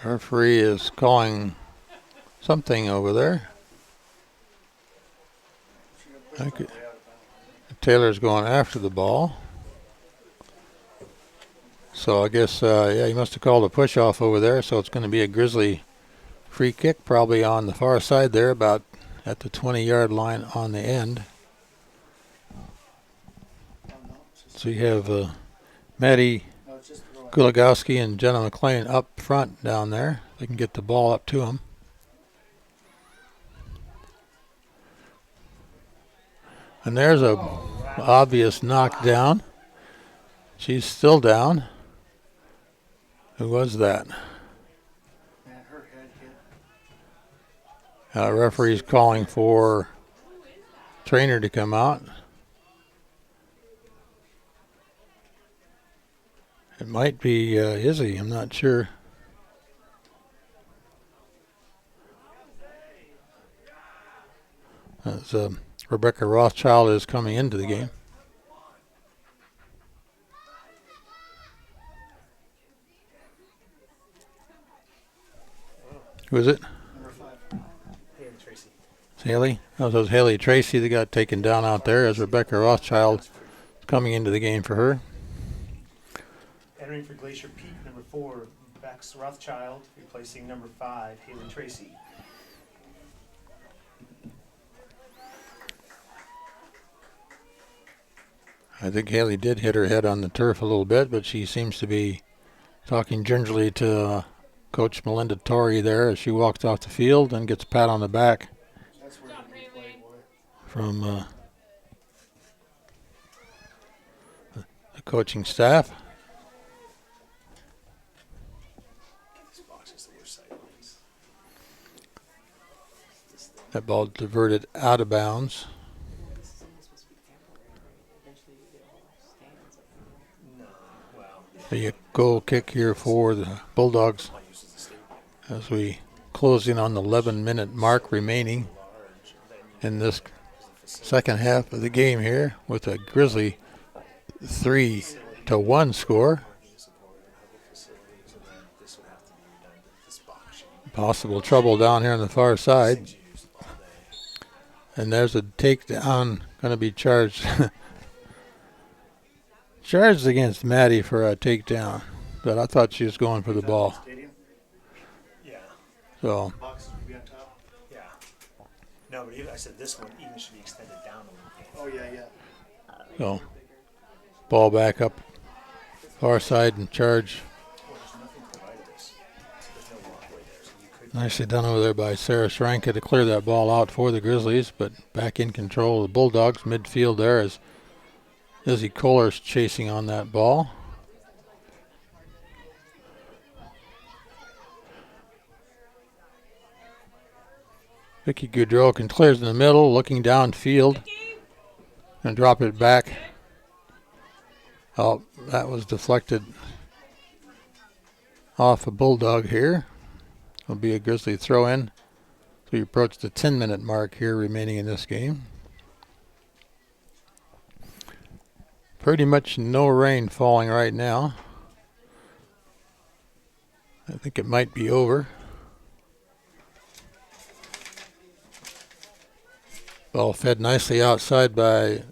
Referee is calling something over there. Taylor's going after the ball. So I guess, he must have called a push off over there. So it's going to be a Grizzly free kick, probably on the far side there, about at the 20-yard line on the end. So you have Maddie Gulagowski and Jenna McLean up front down there. They can get the ball up to them. And there's a obvious knockdown. She's still down. Who was that? Referee's calling for trainer to come out. It might be Izzy, I'm not sure. As Rebecca Rothschild is coming into the game. Who is it? Number 5, Haley Tracy. Haley? Oh, so it was Haley Tracy that got taken down out there as Rebecca Rothschild is coming into the game for her. Entering for Glacier Peak, number 4, Bex Rothschild, replacing number 5, Haley Tracy. I think Haley did hit her head on the turf a little bit, but she seems to be talking gingerly to Coach Melinda Torrey there as she walks off the field and gets a pat on the back from the coaching staff. That ball diverted out of bounds. The goal kick here for the Bulldogs as we close in on the 11-minute mark remaining in this second half of the game here with a Grizzly 3-1 score. Possible trouble down here on the far side. And there's a takedown going to be charged charged against Maddie for a takedown, but I thought she was going for the ball. Yeah. So. Boxes would be on top. Yeah. No, but even, I said this one even should be extended down a little bit. Oh yeah. So, ball back up, far side and charge. Well, there's nothing provided this. So there's no walkway there, so you could. Nicely done over there by Sarah Schranke to clear that ball out for the Grizzlies, but back in control of the Bulldogs. Midfield there is Izzy Kohler's chasing on that ball. Vicky Goudreau can clears in the middle, looking downfield, and drop it back. Oh, that was deflected off a Bulldog here. It'll be a Grizzly throw in. We approach the 10-minute mark here remaining in this game. Pretty much no rain falling right now. I think it might be over. Ball fed nicely outside by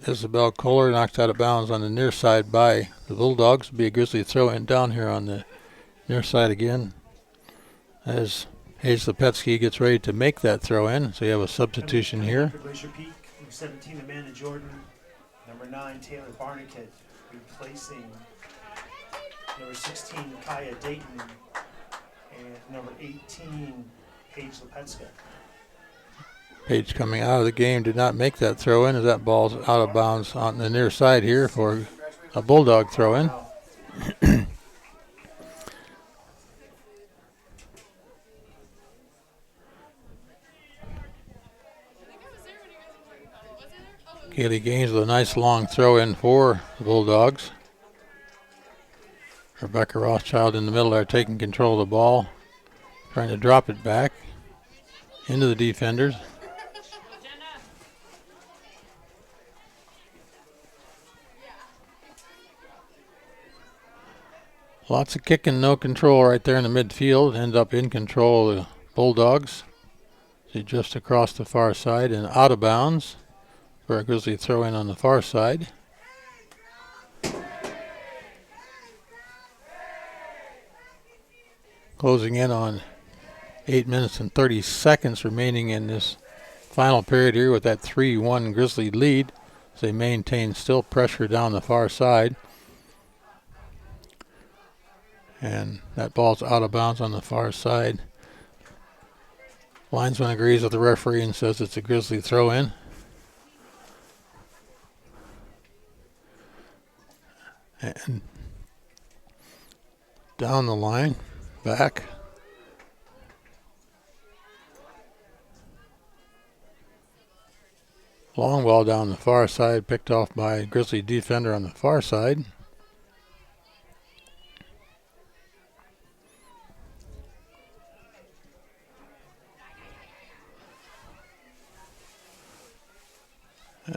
Isabel Kohler, knocked out of bounds on the near side by the Bulldogs. Be a Grizzly throw in down here on the near side again as Hayes Lepetsky gets ready to make that throw in. So you have a substitution here. For Glacier Peak, number 17, Amanda Jordan. Number 9, Taylor Barnicat, replacing number 16, Kaya Dayton. And number 18, Paige Lepetska. Page coming out of the game did not make that throw in as that ball's out of bounds on the near side here for a Bulldog throw in. Kaylee Gaines with a nice long throw in for the Bulldogs. Rebecca Rothschild in the middle there taking control of the ball, trying to drop it back into the defenders. Lots of kicking, no control right there in the midfield. End up in control of the Bulldogs. See just across the far side and out of bounds for a Grizzly throw in on the far side. Closing in on 8 minutes and 30 seconds remaining in this final period here with that 3-1 Grizzly lead as they maintain still pressure down the far side. And that ball's out of bounds on the far side. Linesman agrees with the referee and says it's a Grizzly throw in. And down the line, back. Long ball down the far side, picked off by a Grizzly defender on the far side.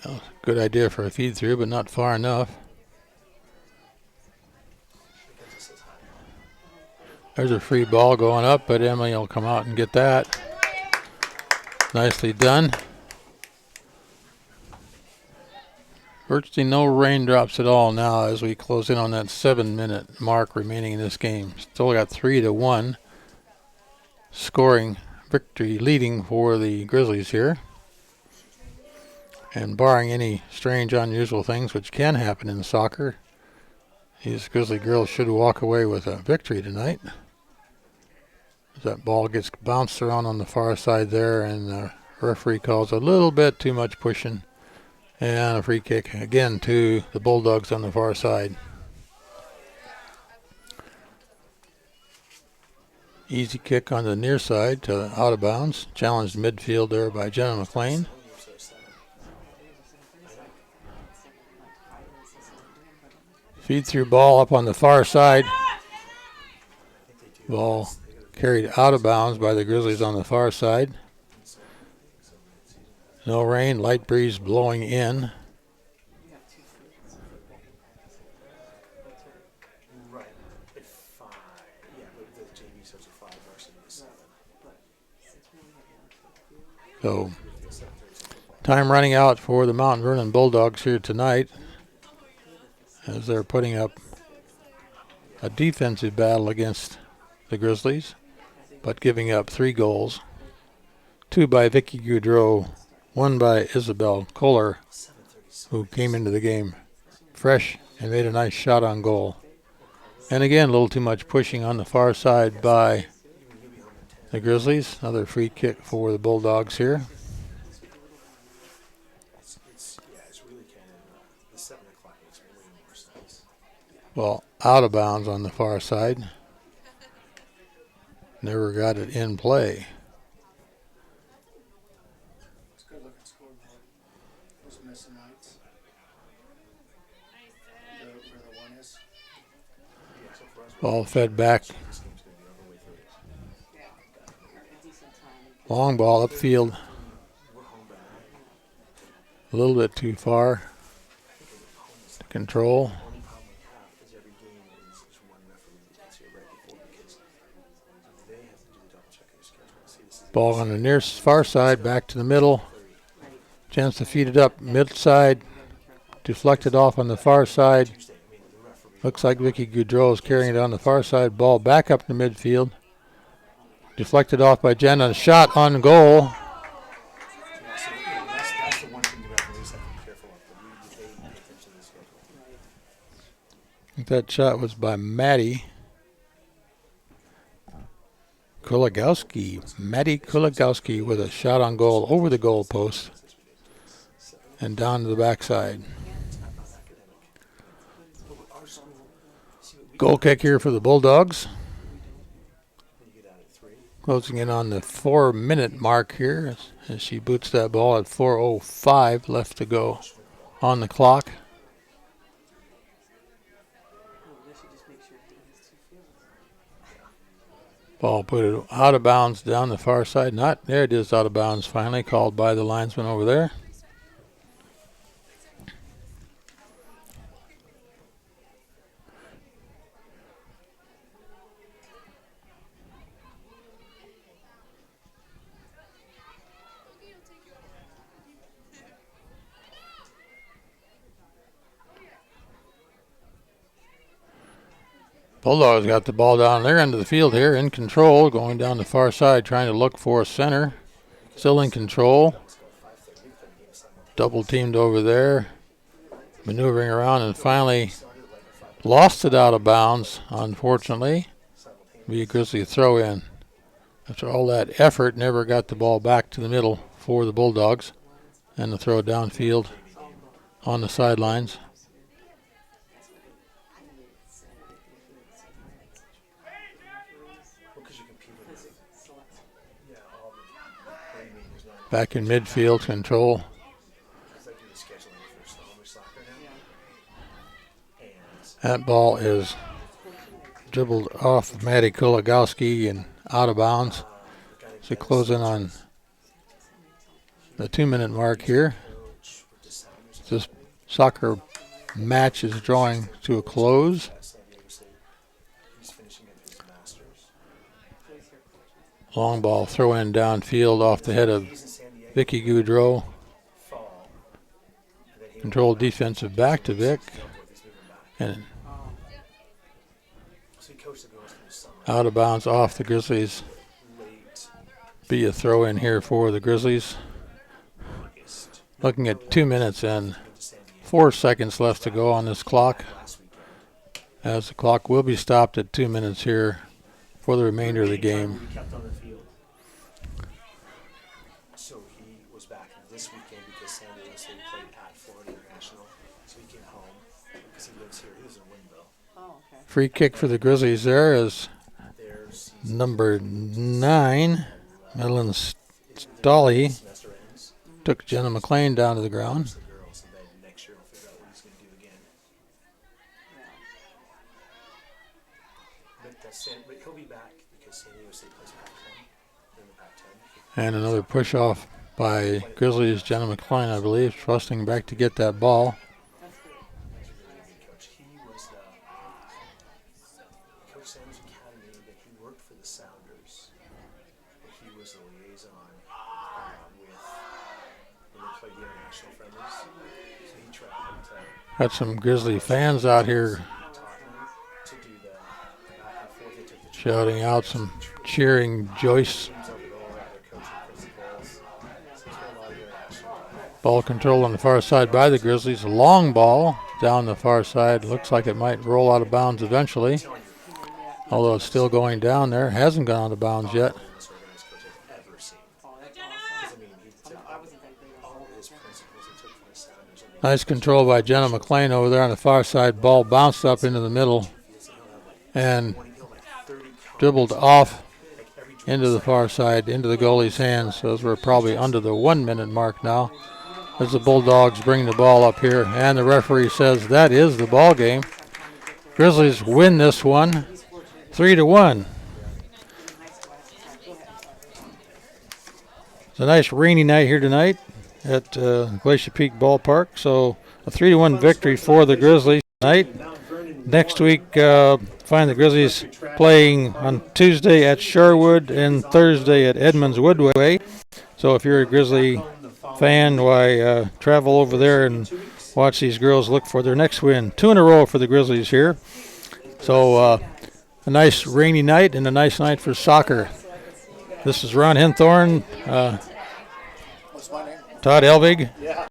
Well, good idea for a feed through, but not far enough. There's a free ball going up, but Emily will come out and get that. Nicely done. Virtually no raindrops at all now as we close in on that 7-minute mark remaining in this game. Still got 3-1 scoring victory leading for the Grizzlies here. And barring any strange, unusual things which can happen in soccer, these Grizzly girls should walk away with a victory tonight. That ball gets bounced around on the far side there, and the referee calls a little bit too much pushing. And a free kick again to the Bulldogs on the far side. Easy kick on the near side to out of bounds. Challenged midfield there by Jenna McLean. Feed through ball up on the far side. Ball carried out of bounds by the Grizzlies on the far side. No rain, light breeze blowing in. Right. At 5. Yeah, but the JV says a 5 versus the 7. So, time running out for the Mount Vernon Bulldogs here tonight as they're putting up a defensive battle against the Grizzlies, but giving up 3 goals. 2 by Vicky Goudreau, 1 by Isabel Kohler, who came into the game fresh and made a nice shot on goal. And again, a little too much pushing on the far side by the Grizzlies. Another free kick for the Bulldogs here. It's really kind of the 7 o'clock makes way more sense. Well, out of bounds on the far side. Never got it in play. It's a good looking scoreboard. Those missing lights. Where the 1 is. Ball fed back Long ball upfield. A little bit too far to control. Ball on the near far side, back to the middle. Chance to feed it up mid side. Deflected off on the far side. Looks like Vicky Goudreau is carrying it on the far side. Ball back up to midfield. Deflected off by Jenna. Shot on goal. That's the one thing the referees have to be careful of. They pay attention to the schedule. I think that shot was by Maddie Kulagowski. Maddie Kulagowski with a shot on goal over the goal post and down to the backside. Goal kick here for the Bulldogs. Closing in on the 4-minute mark here as she boots that ball at 4:05 left to go on the clock. Ball put it out of bounds down the far side. Not there, it is out of bounds finally, called by the linesman over there. Bulldogs got the ball down their end of the field here, in control, going down the far side, trying to look for a center. Still in control. Double teamed over there, maneuvering around, and finally lost it out of bounds, unfortunately. Be a Grizzly throw in. After all that effort, never got the ball back to the middle for the Bulldogs. And the throw downfield on the sidelines. Back in midfield, control. That ball is dribbled off of Maddie Kulagowski and out of bounds. So close in on the 2-minute mark here. This soccer match is drawing to a close. Long ball throw in downfield off the head of Vicky Goudreau. Controlled defensive back to Vic. And out of bounds off the Grizzlies. Be a throw in here for the Grizzlies. Looking at 2 minutes and 4 seconds left to go on this clock. As the clock will be stopped at 2 minutes here for the remainder of the game. So he was back this weekend because San Diego State played at Florida International. So he came home because he lives here. He lives in Winville. Oh, okay. Free kick for the Grizzlies there is number 9, Madeline Stolly. Took Jenna McLean down to the ground. But he'll be back because San Diego State plays Pac-10 in the Pac-10. And another push off by Grizzlies, Jenna McLean, I believe, trusting back to get that ball. He was Coach Sanders Academy, but he worked for the Sounders. But he was the liaison with when they played the international friendlies. So he traveled to Got some Grizzly fans out here shouting out, some cheering Joyce. Ball control on the far side by the Grizzlies. A long ball down the far side. Looks like it might roll out of bounds eventually. Although it's still going down there. Hasn't gone out of bounds yet. Nice control by Jenna McLean over there on the far side. Ball bounced up into the middle and dribbled off into the far side, into the goalie's hands. Those were probably under the 1 minute mark now as the Bulldogs bring the ball up here. And the referee says that is the ball game. Grizzlies win this one 3-1. It's a nice rainy night here tonight at Glacier Peak Ballpark. So a 3-1 victory for the Grizzlies tonight. Next week, find the Grizzlies playing on Tuesday at Sherwood and Thursday at Edmonds Woodway. So if you're a Grizzly fan, why travel over there and watch these girls look for their next win. 2 in a row for the Grizzlies here. So a nice rainy night and a nice night for soccer. This is Ron Henthorn, What's my name? Todd Elvig. Yeah.